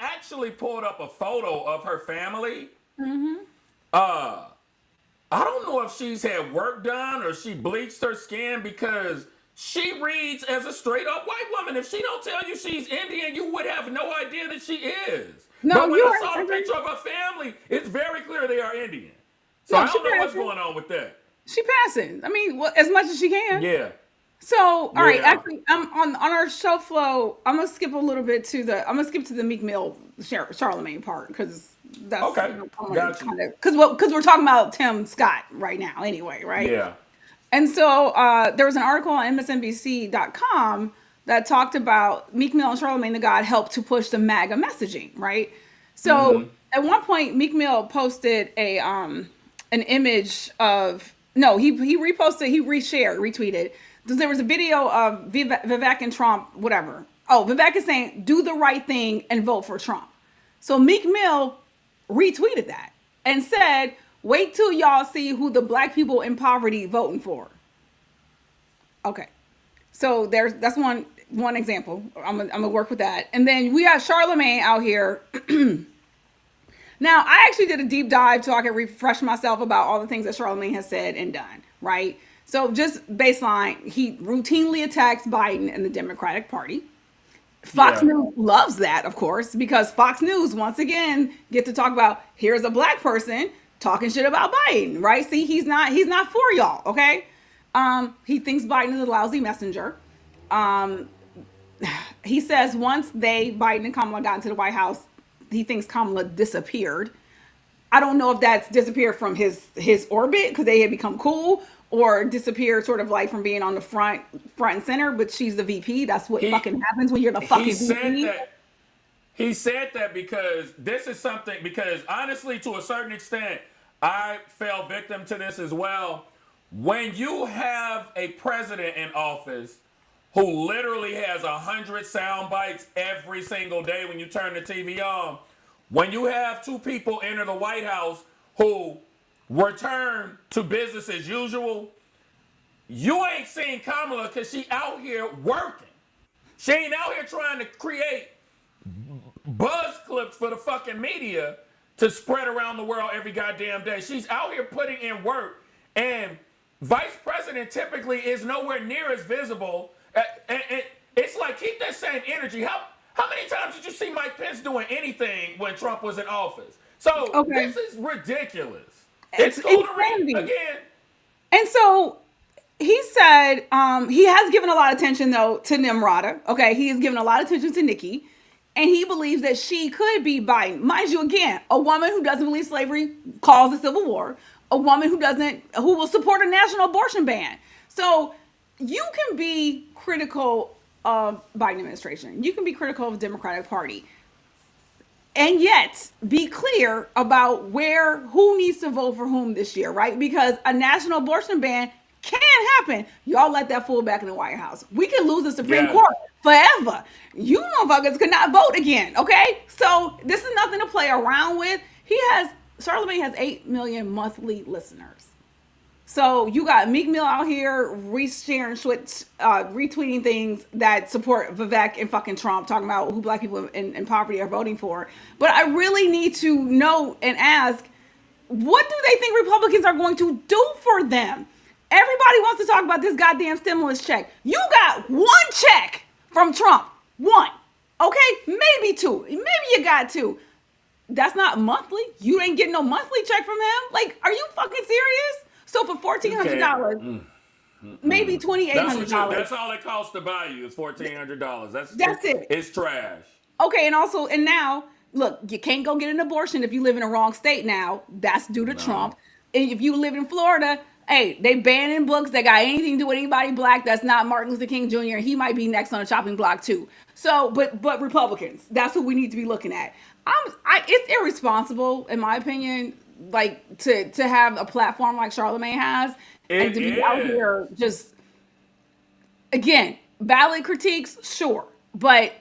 B: actually pulled up a photo of her family. I don't know if she's had work done or she bleached her skin because she reads as a straight up white woman. If she don't tell you she's Indian, you would have no idea that she is.
A: No,
B: but when
A: you
B: I
A: are-
B: saw the picture of her family, it's very clear they are Indian. So
A: No,
B: I
A: she
B: don't know what's
A: passing.
B: going on with that.
A: She passing. I mean, as much as she can.
B: Yeah.
A: So, all right,
B: Yeah.
A: actually, on our show flow, I'm gonna skip a little bit to the Meek Mill Charlemagne part because that's
B: Okay. Gotcha.
A: because we're talking about Tim Scott right now anyway, right?
B: Yeah.
A: And so there was an article on MSNBC.com that talked about Meek Mill and Charlemagne the God helped to push the MAGA messaging, right? So at one point, Meek Mill posted an image of he retweeted. There was a video of Vivek and Trump, whatever. Oh, Vivek is saying, do the right thing and vote for Trump. So Meek Mill retweeted that and said, wait till y'all see who the black people in poverty voting for. Okay. So that's one example. I'm gonna work with that. And then we have Charlemagne out here. Now, I actually did a deep dive so I could refresh myself about all the things that Charlemagne has said and done, right? So just baseline, he routinely attacks Biden and the Democratic Party. Fox
B: Yeah.
A: News loves that, of course, because Fox News, once again, get to talk about, here's a black person talking shit about Biden, right? See, he's not for y'all, okay? He thinks Biden is a lousy messenger. He says once Biden and Kamala got into the White House, he thinks Kamala disappeared. I don't know if that's disappeared from his orbit because they had become cool, or disappeared sort of like from being on the front and center. But she's the VP. That's what
B: He
A: fucking happens when you're the
B: he
A: fucking
B: said
A: VP.
B: that he said that because this is something, because honestly, to a certain extent, I fell victim to this as well. When you have a president in office who literally has 100 sound bites every single day when you turn the TV on, when you have two people enter the White House who return to business as usual, you ain't seeing Kamala because she out here working. She ain't out here trying to create buzz clips for the fucking media to spread around the world every goddamn day. She's out here putting in work, and vice president typically is nowhere near as visible. And it's like, keep that same energy. How many times did you see Mike Pence doing anything when Trump was in office? So
A: Okay.
B: this is ridiculous.
A: It's
B: It's cool to read
A: insanity.
B: again.
A: And so he said he has given a lot of attention though to Nimrata. Okay, he has given a lot of attention to Nikki, and he believes that she could be Biden. Mind you, again, a woman who doesn't believe slavery caused the Civil War, a woman who will support a national abortion ban. So you can be critical of Biden administration. You can be critical of the Democratic Party, and yet be clear about who needs to vote for whom this year, right? Because a national abortion ban can happen. Y'all let that fool back in the White House. We can lose the Supreme
B: Yeah.
A: Court forever. You motherfuckers could not vote again, okay? So this is nothing to play around with. Charlamagne has 8 million monthly listeners. So you got Meek Mill out here retweeting things that support Vivek and fucking Trump, talking about who black people in poverty are voting for. But I really need to know and ask, what do they think Republicans are going to do for them? Everybody wants to talk about this goddamn stimulus check. You got one check from Trump. One. Okay? Maybe two. Maybe you got two. That's not monthly. You ain't getting no monthly check from him. Like, are you fucking serious? So for $1,400, maybe $2,800.
B: That's all it costs to buy you is $1,400.
A: That's it.
B: It's trash.
A: Okay, and now, look, you can't go get an abortion if you live in the wrong state now. That's due to Trump. And if you live in Florida, hey, they banning books that got anything to do with anybody black that's not Martin Luther King Jr. And he might be next on the chopping block too. So, but Republicans, that's who we need to be looking at. It's irresponsible, in my opinion, like to have a platform like Charlamagne has, and to be out here just, again, valid critiques, sure, but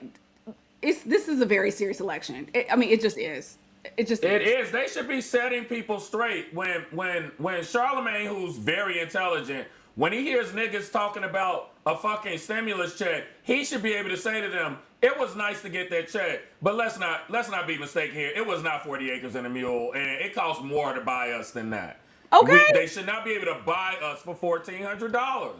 A: this is a very serious election. It just is. It
B: is. They should be setting people straight. When Charlamagne, who's very intelligent, when he hears niggas talking about a fucking stimulus check, he should be able to say to them, it was nice to get that check, but let's not be mistaken here. It was not 40 acres and a mule, and it costs more to buy us than that.
A: Okay.
B: They should not be able to buy us for $1,400.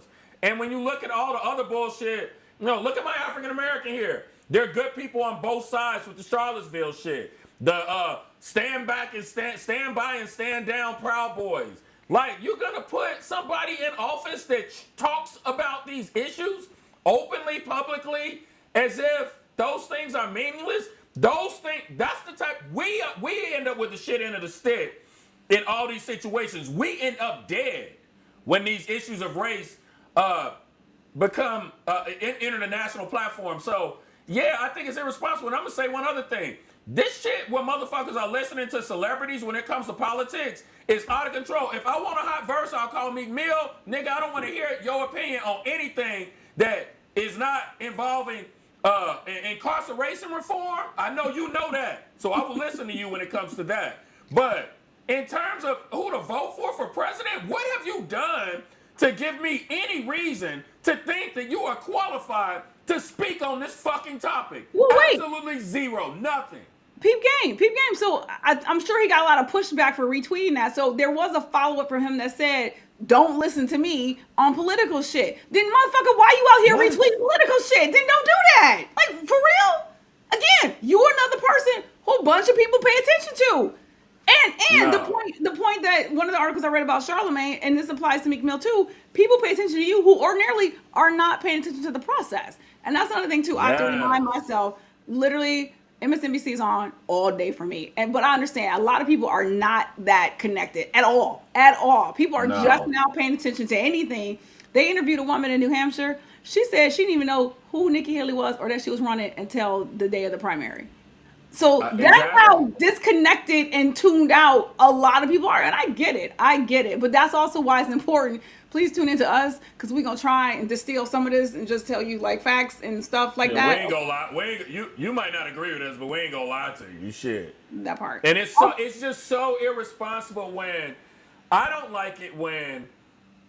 B: And when you look at all the other bullshit, look at my African American here. They're good people on both sides with the Charlottesville shit. The stand by and stand down Proud Boys. Like, you're gonna put somebody in office that talks about these issues openly, publicly, as if those things are meaningless? Those things, that's the type, we end up with the shit end of the stick in all these situations. We end up dead when these issues of race become enter the national platform. So yeah, I think it's irresponsible. And I'm gonna say one other thing. This shit where motherfuckers are listening to celebrities when it comes to politics is out of control. If I want a hot verse, I'll call Meek Mill. Nigga, I don't want to hear your opinion on anything that is not involving incarceration reform. I know you know that. So I will listen to you when it comes to that. But in terms of who to vote for president, what have you done to give me any reason to think that you are qualified to speak on this fucking topic?
A: Well, wait.
B: Absolutely zero. Nothing.
A: Peep game. So I'm sure he got a lot of pushback for retweeting that. So there was a follow-up from him that said, don't listen to me on political shit. Then motherfucker, why you out here retweeting political shit? Then don't do that. Like, for real? Again, you're another person who a bunch of people pay attention to. And
B: No.
A: the point that one of the articles I read about Charlamagne, and this applies to Meek Mill too, people pay attention to you who ordinarily are not paying attention to the process. And that's another thing too. I have to remind myself, literally, MSNBC is on all day for me. But I understand a lot of people are not that connected at all. At all. People are just
B: No.
A: now paying attention to anything. They interviewed a woman in New Hampshire. She said she didn't even know who Nikki Haley was or that she was running until the day of the primary. So that's how
B: Exactly.
A: disconnected and tuned out a lot of people are. And I get it. I get it. But that's also why it's important. Please tune into us because we're going to try and distill some of this and just tell you like facts and stuff like
B: Yeah, we
A: that.
B: ain't gonna lie. You might not agree with us, but we ain't gonna lie to you. Shit.
A: That part.
B: And it's just so irresponsible when I don't like it when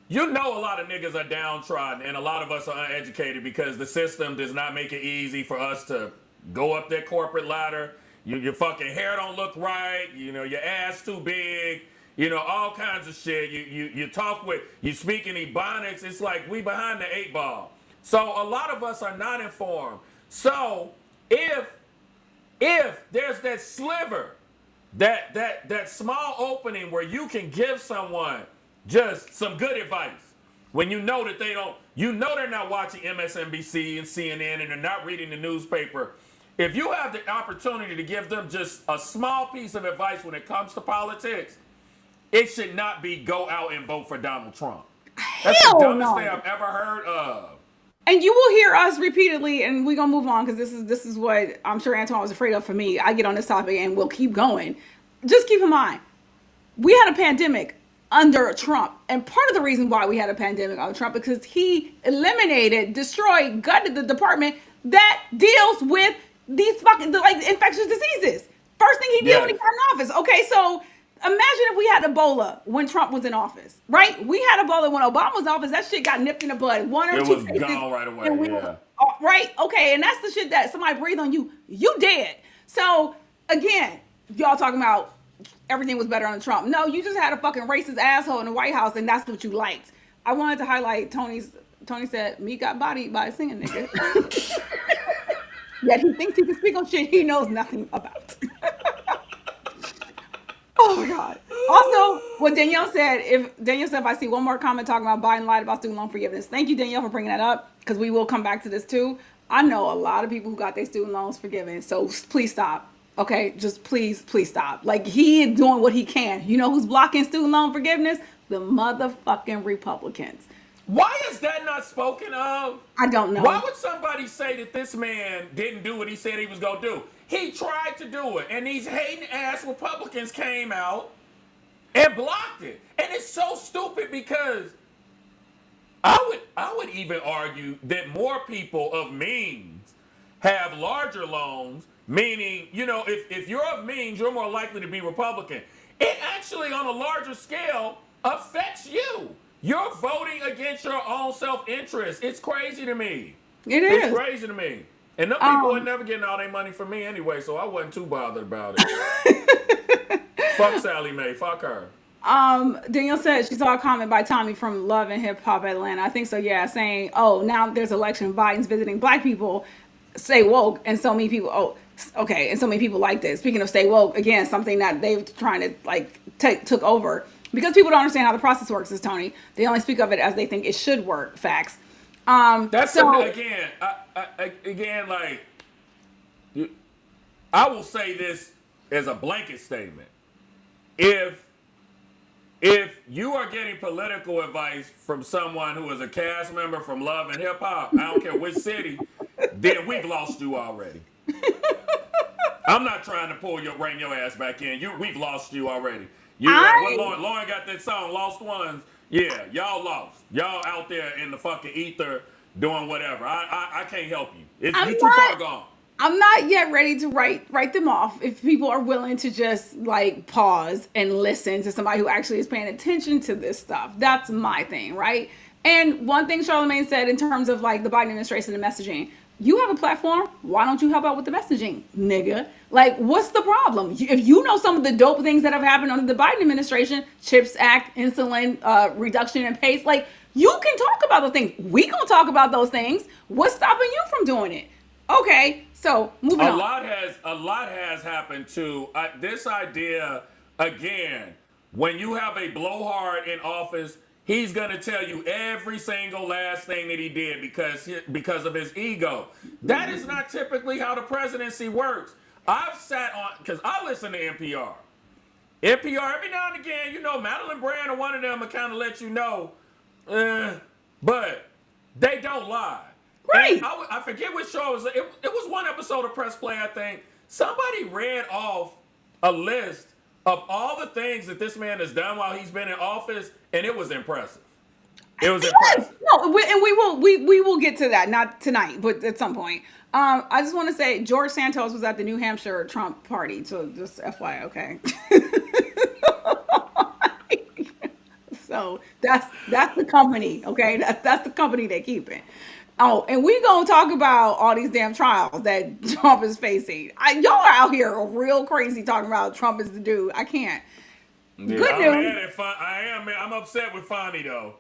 B: you know a lot of niggas are downtrodden and a lot of us are uneducated because the system does not make it easy for us to go up that corporate ladder. Your fucking hair don't look right. You know, your ass too big. You know, all kinds of shit. You speak in ebonics. It's like we behind the 8 ball. So a lot of us are not informed. So if there's that sliver, that small opening where you can give someone just some good advice, when you know that they're not watching MSNBC and CNN and they're not reading the newspaper. If you have the opportunity to give them just a small piece of advice when it comes to politics, it should not be go out and vote for Donald Trump. That's the
A: Hell
B: dumbest
A: no.
B: thing I've ever heard of.
A: And you will hear us repeatedly, and we're gonna move on because this is what I'm sure Antoine was afraid of for me. I get on this topic and we'll keep going. Just keep in mind, we had a pandemic under Trump, and part of the reason why we had a pandemic under Trump because he eliminated, destroyed, gutted the department that deals with these fucking like infectious diseases. First thing he did when he
B: Yes.
A: got in office. Okay, so imagine if we had Ebola when Trump was in office, right? We had Ebola when Obama was in office. That shit got nipped in the bud. One or
B: It
A: two
B: was
A: cases,
B: gone right away,
A: and we
B: yeah.
A: right? Okay, and that's the shit that somebody breathed on you, you dead. So again, y'all talking about everything was better under Trump. No, you just had a fucking racist asshole in the White House, and that's what you liked. I wanted to highlight Tony said, "Me got bodied by a singing nigga." Yet he thinks he can speak on shit he knows nothing about. Oh my God. Also, what Danielle said, if I see one more comment talking about Biden lied about student loan forgiveness. Thank you, Danielle, for bringing that up because we will come back to this too. I know a lot of people who got their student loans forgiven. So please stop. Okay, just please stop. Like he is doing what he can. You know who's blocking student loan forgiveness? The motherfucking Republicans.
B: Why is that not spoken of?
A: I don't know.
B: Why would somebody say that this man didn't do what he said he was going to do? He tried to do it, and these hating ass Republicans came out and blocked it. And it's so stupid because I would even argue that more people of means have larger loans, meaning, you know, if you're of means, you're more likely to be Republican. It actually, on a larger scale, affects you. You're voting against your own self-interest. It's crazy to me.
A: It
B: It's
A: is.
B: crazy to me. And them people are never getting all their money from me anyway, so I wasn't too bothered about it. Fuck Sally Mae. Fuck her.
A: Danielle said she saw a comment by Tommy from Love and Hip Hop Atlanta. I think so, yeah, saying, oh, now there's election, Biden's visiting black people, stay woke, and so many people, oh, okay, and so many people like this. Speaking of stay woke, again, something that they've trying to like took over because people don't understand how the process works. Is Tony? They only speak of it as they think it should work. Facts.
B: That's
A: so
B: again, like, I will say this as a blanket statement. If you are getting political advice from someone who is a cast member from Love and Hip Hop, I don't care which city, then we've lost you already. I'm not trying to bring your ass back in. We've lost you already. Lauren got that song, Lost Ones. Yeah, y'all lost. Y'all out there in the fucking ether doing whatever. I can't help you. You're too far gone.
A: I'm not yet ready to write them off. If people are willing to just like pause and listen to somebody who actually is paying attention to this stuff, that's my thing, right? And one thing Charlamagne said in terms of like the Biden administration and messaging, you have a platform. Why don't you help out with the messaging, nigga? Like, what's the problem? If you know some of the dope things that have happened under the Biden administration, CHIPS Act, insulin reduction in pace, like you can talk about those things. We gonna talk about those things. What's stopping you from doing it? Okay, so moving on.
B: A lot has happened too. This idea again, when you have a blowhard in office, he's gonna tell you every single last thing that he did because of his ego. That is not typically how the presidency works. I've sat on, because I listen to NPR. NPR, every now and again, Madeline Brand or one of them will kind of let you know, but they don't lie.
A: Right.
B: And I forget which show it was. It was one episode of Press Play, I think. Somebody read off a list of all the things that this man has done while he's been in office, and it was impressive. It was impressive.
A: No, and we will get to that, not tonight, but at some point. I just want to say George Santos was at the New Hampshire Trump party, so just FYI, okay. So that's the company, okay? That's the company they keeping. Oh, and we gonna talk about all these damn trials that Trump is facing. Y'all are out here real crazy talking about Trump is the dude. I can't.
B: Yeah,
A: Good
B: I'm
A: news.
B: mad at I am. I'm upset with Fonnie though.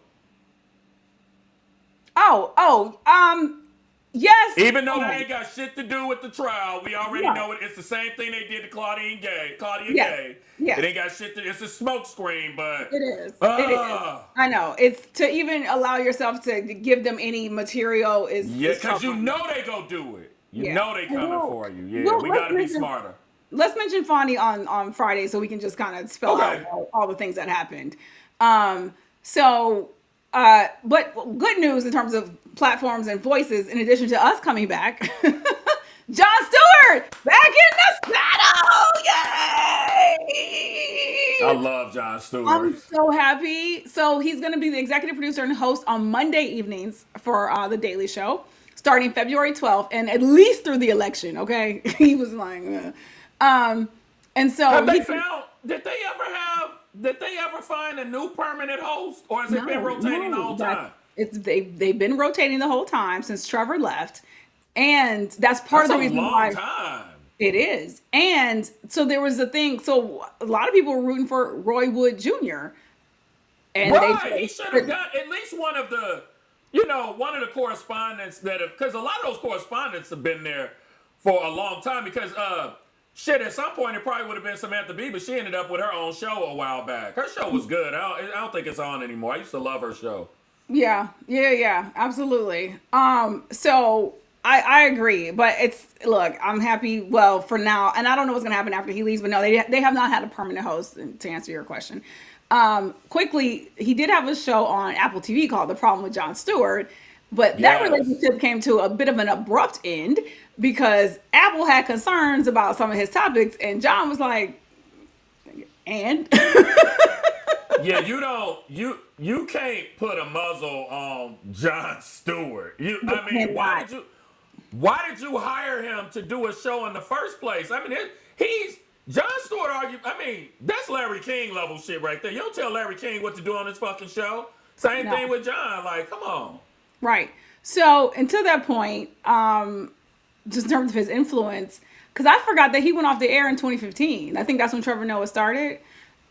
A: Yes.
B: Even though they ain't got shit to do with the trial, we already
A: Yeah.
B: know it. It's the same thing they did to Claudia Gay.
A: Yes.
B: Gay.
A: Yes.
B: It ain't got shit to. It's a smoke screen, but
A: It is. It is. I know. It's to even allow yourself to give them any material is
B: yeah,
A: is
B: because you
A: troubling.
B: know they go do it. You
A: Yeah.
B: know they
A: And
B: coming
A: we'll-
B: for you. Yeah,
A: we'll-
B: we
A: let's
B: got to be
A: mention-
B: smarter.
A: Let's mention Fonnie on Friday so we can just kind of spell
B: Okay.
A: out all the things that happened. But good news in terms of platforms and voices, in addition to us coming back, Jon Stewart back in the saddle! Yay!
B: I love Jon Stewart.
A: I'm so happy. So he's going to be the executive producer and host on Monday evenings for The Daily Show, starting February 12th, and at least through the election. Okay, he was like, and so
B: Have they
A: he-
B: found? Did they ever find a new permanent host, or has it been rotating the whole time?
A: They've been rotating the whole time since Trevor left, and that's part
B: That's
A: of the
B: a
A: reason
B: long
A: why.
B: time.
A: It is. And so there was a thing. So a lot of people were rooting for Roy Wood Jr. And
B: Right, he should have got at least one of the correspondents because a lot of those correspondents have been there for a long time. Because at some point it probably would have been Samantha Bee, but she ended up with her own show a while back. Her show was good. I don't think it's on anymore. I used to love her show.
A: Yeah, absolutely. So I agree, but look, I'm happy. Well, for now, and I don't know what's gonna happen after he leaves, but no, they have not had a permanent host. To answer your question, quickly, he did have a show on Apple TV called The Problem with Jon Stewart, but that
B: Yes.
A: relationship came to a bit of an abrupt end because Apple had concerns about some of his topics, and John was like, and.
B: Yeah, you can't put a muzzle on Jon Stewart. Why did you hire him to do a show in the first place? I mean, Jon Stewart that's Larry King level shit right there. You don't tell Larry King what to do on his fucking show. Same
A: No.
B: thing with John. Like, come on.
A: Right. So until that point, just in terms of his influence, because I forgot that he went off the air in 2015. I think that's when Trevor Noah started.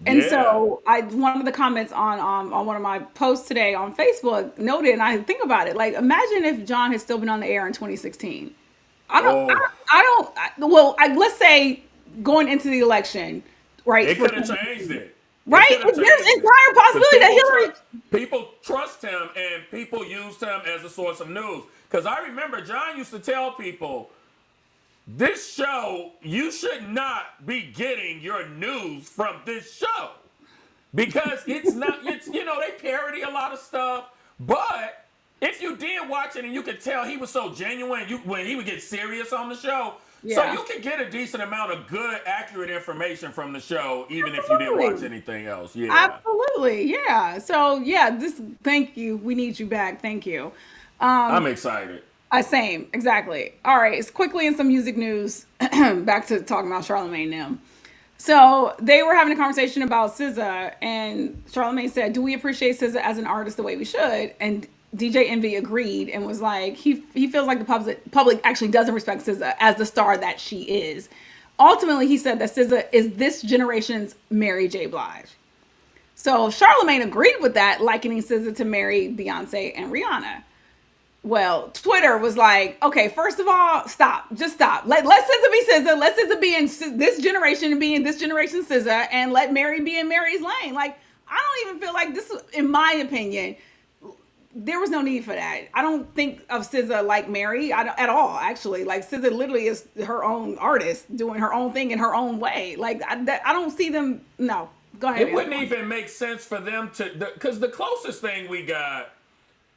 A: And
B: Yeah.
A: so one of the comments on one of my posts today on Facebook noted, and I think about it, like, imagine if John had still been on the air in 2016. Let's say going into the election, right?
B: It
A: for
B: could have changed it.
A: Right?
B: It coulda
A: There's
B: changed it.
A: entire possibility that Hillary.
B: People trust him and people used him as a source of news. Because I remember John used to tell people, this show, you should not be getting your news from this show. Because they parody a lot of stuff. But if you did watch it and you could tell he was so genuine when he would get serious on the show, so
A: Yeah.
B: you could get a decent amount of good, accurate information from the show, even if you didn't watch
A: Absolutely.
B: anything else. Yeah.
A: Absolutely, yeah. So yeah, thank you. We need you back. Thank you.
B: I'm excited.
A: Same, exactly. All right, it's quickly in some music news. Back to talking about Charlamagne now. So they were having a conversation about SZA, and Charlamagne said, "Do we appreciate SZA as an artist the way we should?" And DJ Envy agreed and was like, he feels like the public actually doesn't respect SZA as the star that she is. Ultimately, he said that SZA is this generation's Mary J. Blige. So Charlamagne agreed with that, likening SZA to Mary, Beyonce, and Rihanna. Well, Twitter was like, okay, first of all, just stop. Let SZA be SZA. Let SZA be in this generation and be in this generation's SZA, and let Mary be in Mary's lane. Like, I don't even feel like this, in my opinion, there was no need for that. I don't think of SZA like Mary at all. Actually, like SZA literally is her own artist doing her own thing in her own way. Like I don't see them. No, go ahead.
B: It wouldn't even make sense for them to, because the closest thing we got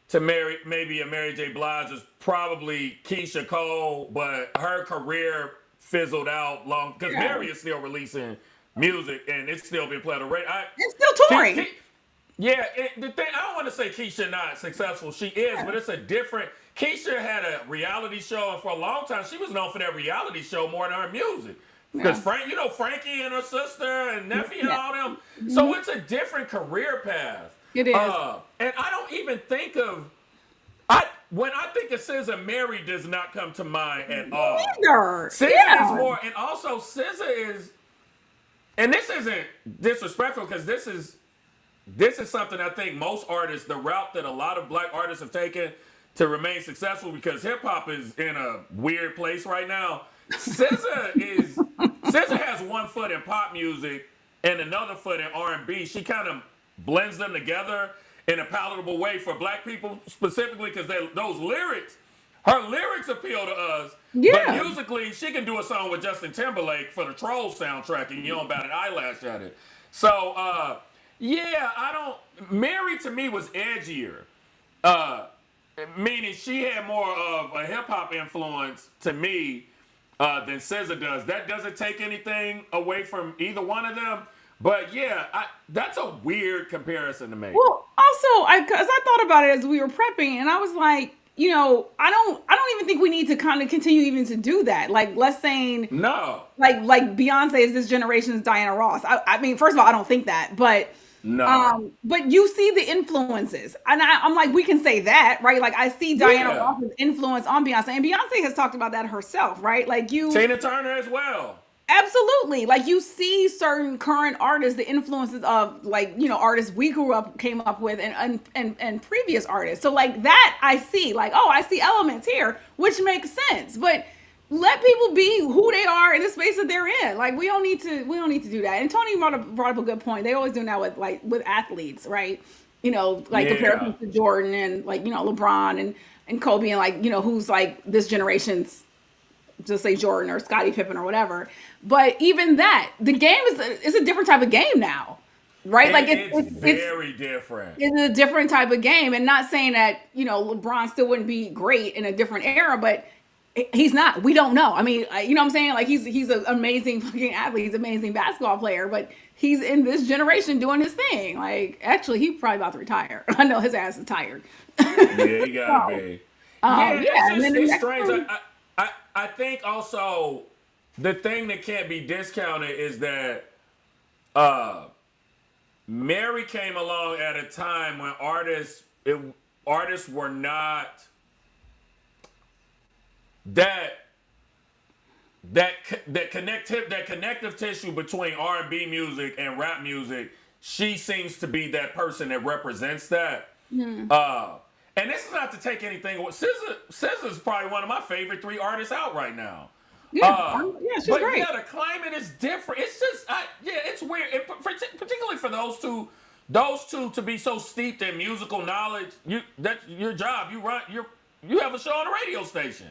B: to maybe a Mary J. Blige is probably Keisha Cole, but her career fizzled out long because Mary is still releasing music and it's still been played on radio.
A: It's still touring.
B: Yeah, the thing, I don't want to say Keisha not successful. She is, but it's a different. Keisha had a reality show, and for a long time, she was known for that reality show more than her music. Because Frankie and her sister and nephew and all them. So it's a different career path.
A: It is.
B: And I don't even think of. When I think of SZA, Mary does not come to mind at all. SZA is more, and also SZA is, and this isn't disrespectful because this is something I think most artists, the route that a lot of black artists have taken to remain successful because hip hop is in a weird place right now. SZA has one foot in pop music and another foot in R&B. She kind of blends them together in a palatable way for black people specifically because those lyrics, her lyrics appeal to us. Yeah. But musically, she can do a song with Justin Timberlake for the Trolls soundtrack and you don't bat an eyelash at it. So, Mary to me was edgier. Meaning she had more of a hip hop influence to me than SZA does. That doesn't take anything away from either one of them. But yeah, that's a weird comparison to make.
A: Well, also, because I thought about it as we were prepping, and I was like, I don't even think we need to kind of continue even to do that. Like, let's say
B: no,
A: like Beyonce is this generation's Diana Ross. I mean, first of all, I don't think that, but.
B: No.
A: But you see the influences, and I'm like, we can say that, right? Like I see Diana Ross's influence on Beyonce, and Beyonce has talked about that herself, right? Like
B: Tina Turner as well.
A: Absolutely. Like you see certain current artists, the influences of artists we came up with and previous artists. So like that I see, like, oh, I see elements here, which makes sense. But let people be who they are in the space that they're in. Like we don't need to do that. And Tony brought up a good point. They always do that with athletes, right? Comparisons to Jordan and LeBron and Kobe and who's like this generation's, just say Jordan or Scottie Pippen or whatever. But even that, the game is a different type of game now, right?
B: It's very different.
A: It's a different type of game, and not saying that LeBron still wouldn't be great in a different era, but he's not. We don't know. I mean, you know what I'm saying? Like he's an amazing fucking athlete. He's an amazing basketball player, but he's in this generation doing his thing. Like actually, he's probably about to retire. I know his ass is tired.
B: Yeah, he gotta be. It's strange. I think also the thing that can't be discounted is that Mary came along at a time when artists were not that connective tissue between R&B music and rap music. She seems to be that person that represents that. And this is not to take anything away. SZA's probably one of my favorite 3 artists out right now.
A: She's great.
B: Yeah, the climate is different. It's just, it's weird. Particularly for those two to be so steeped in musical knowledge. That's your job. You have a show on a radio station.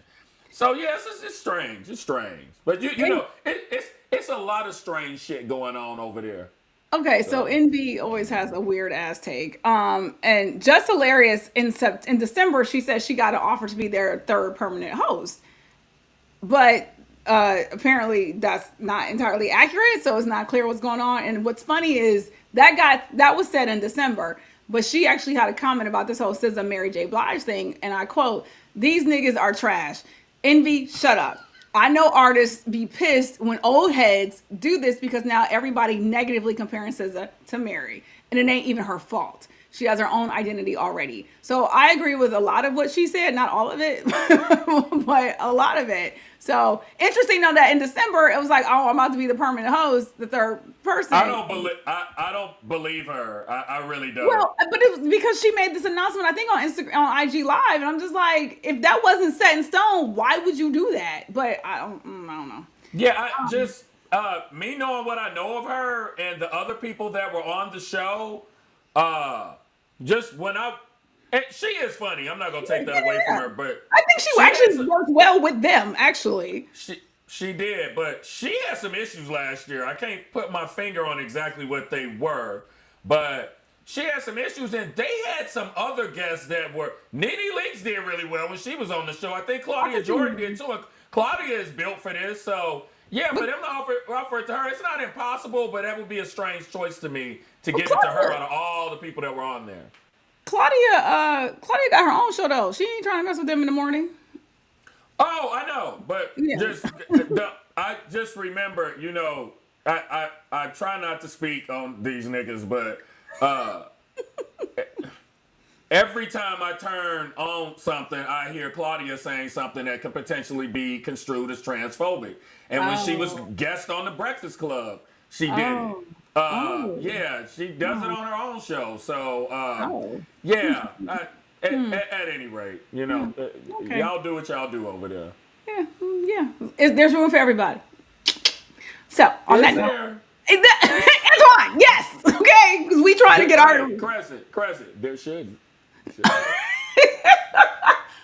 B: So yes, it's strange. It's strange. But it's a lot of strange shit going on over there.
A: Okay, so Envy always has a weird ass take. And just hilarious in December, she said she got an offer to be their 3rd permanent host. But apparently that's not entirely accurate, so it's not clear what's going on. And what's funny is that was said in December, but she actually had a comment about this whole SZA Mary J. Blige thing, and I quote, "These niggas are trash. Envy, shut up. I know artists be pissed when old heads do this because now everybody negatively comparing SZA to Mary. And it ain't even her fault. She has her own identity already." So I agree with a lot of what she said, not all of it, but a lot of it. So interesting though that in December, it was like, oh, I'm about to be the permanent host, the 3rd person.
B: I don't believe her. I really don't.
A: Well, but it was because she made this announcement, I think on Instagram, on IG Live, and I'm just like, if that wasn't set in stone, why would you do that? But I don't know.
B: Yeah, me knowing what I know of her and the other people that were on the show, just when And she is funny. I'm not gonna take that away from
A: Yeah.
B: her, but
A: I think she
B: she had
A: actually
B: some,
A: worked well with them, actually.
B: she did, but she had some issues last year. I can't put my finger on exactly what they were, but she had some issues, and they had some other guests that were. Nene Leakes did really well when she was on the show. I think Claudia Jordan did too. And Claudia is built for this, so yeah, for them to offer it to her, it's not impossible, but that would be a strange choice to me to give it to her out of all the people that were on there.
A: Claudia got her own show though. She ain't trying to mess with them in the morning.
B: Oh, I know, but
A: Yeah.
B: I just remember, I try not to speak on these niggas, but every time I turn on something, I hear Claudia saying something that could potentially be construed as transphobic. And when she was guest on the Breakfast Club, she did it. Yeah, she does it on her own show. So, yeah. At any rate,
A: Okay.
B: y'all do what y'all do over there.
A: Yeah, yeah. There's room for everybody. So on that note, Antoine, yes, okay, because we trying to get our.
B: Crescent. There shouldn't.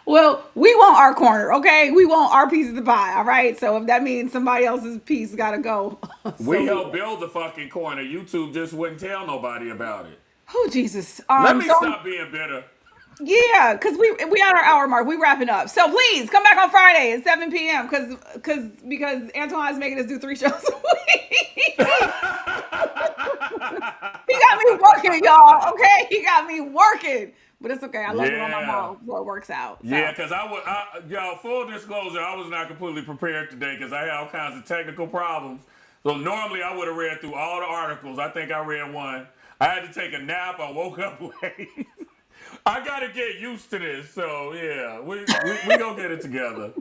A: Well, we want our corner, okay? We want our piece of the pie, all right? So if that means somebody else's piece got to go.
B: We helped build the fucking corner. YouTube just wouldn't tell nobody about it.
A: Oh, Jesus.
B: Let me stop being bitter.
A: Yeah, because we at our hour mark. We wrapping up. So please come back on Friday at 7 p.m. because Antoine's making us do 3 shows a week. He got me working, y'all. Okay, he got me working. But it's okay. I love it on my mom, so it works out. So.
B: Yeah, because y'all, full disclosure, I was not completely prepared today because I had all kinds of technical problems. So normally I would have read through all the articles. I think I read one. I had to take a nap. I woke up late. I gotta get used to this. So yeah, we gonna get it together.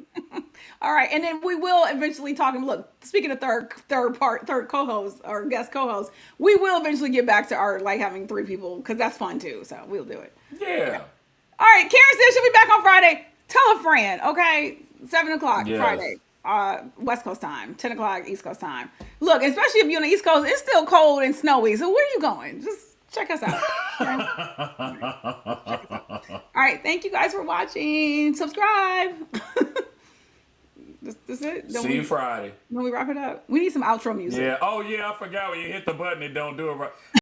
A: All right, and then we will eventually talk. And look, speaking of third co-host or guest co-host, we will eventually get back to our having 3 people because that's fun too. So we'll do it.
B: Yeah.
A: All right, Karen says she'll be back on Friday. Tell a friend, okay? 7 o'clock
B: Yes.
A: Friday, West Coast time, 10 o'clock East Coast time. Look, especially if you're on the East Coast, it's still cold and snowy. So where are you going? Just check us out. Okay? All right, thank you guys for watching. Subscribe. That's it.
B: See you Friday.
A: When we wrap it up, we need some outro music.
B: Yeah. Oh yeah, I forgot when you hit the button, it don't do it right.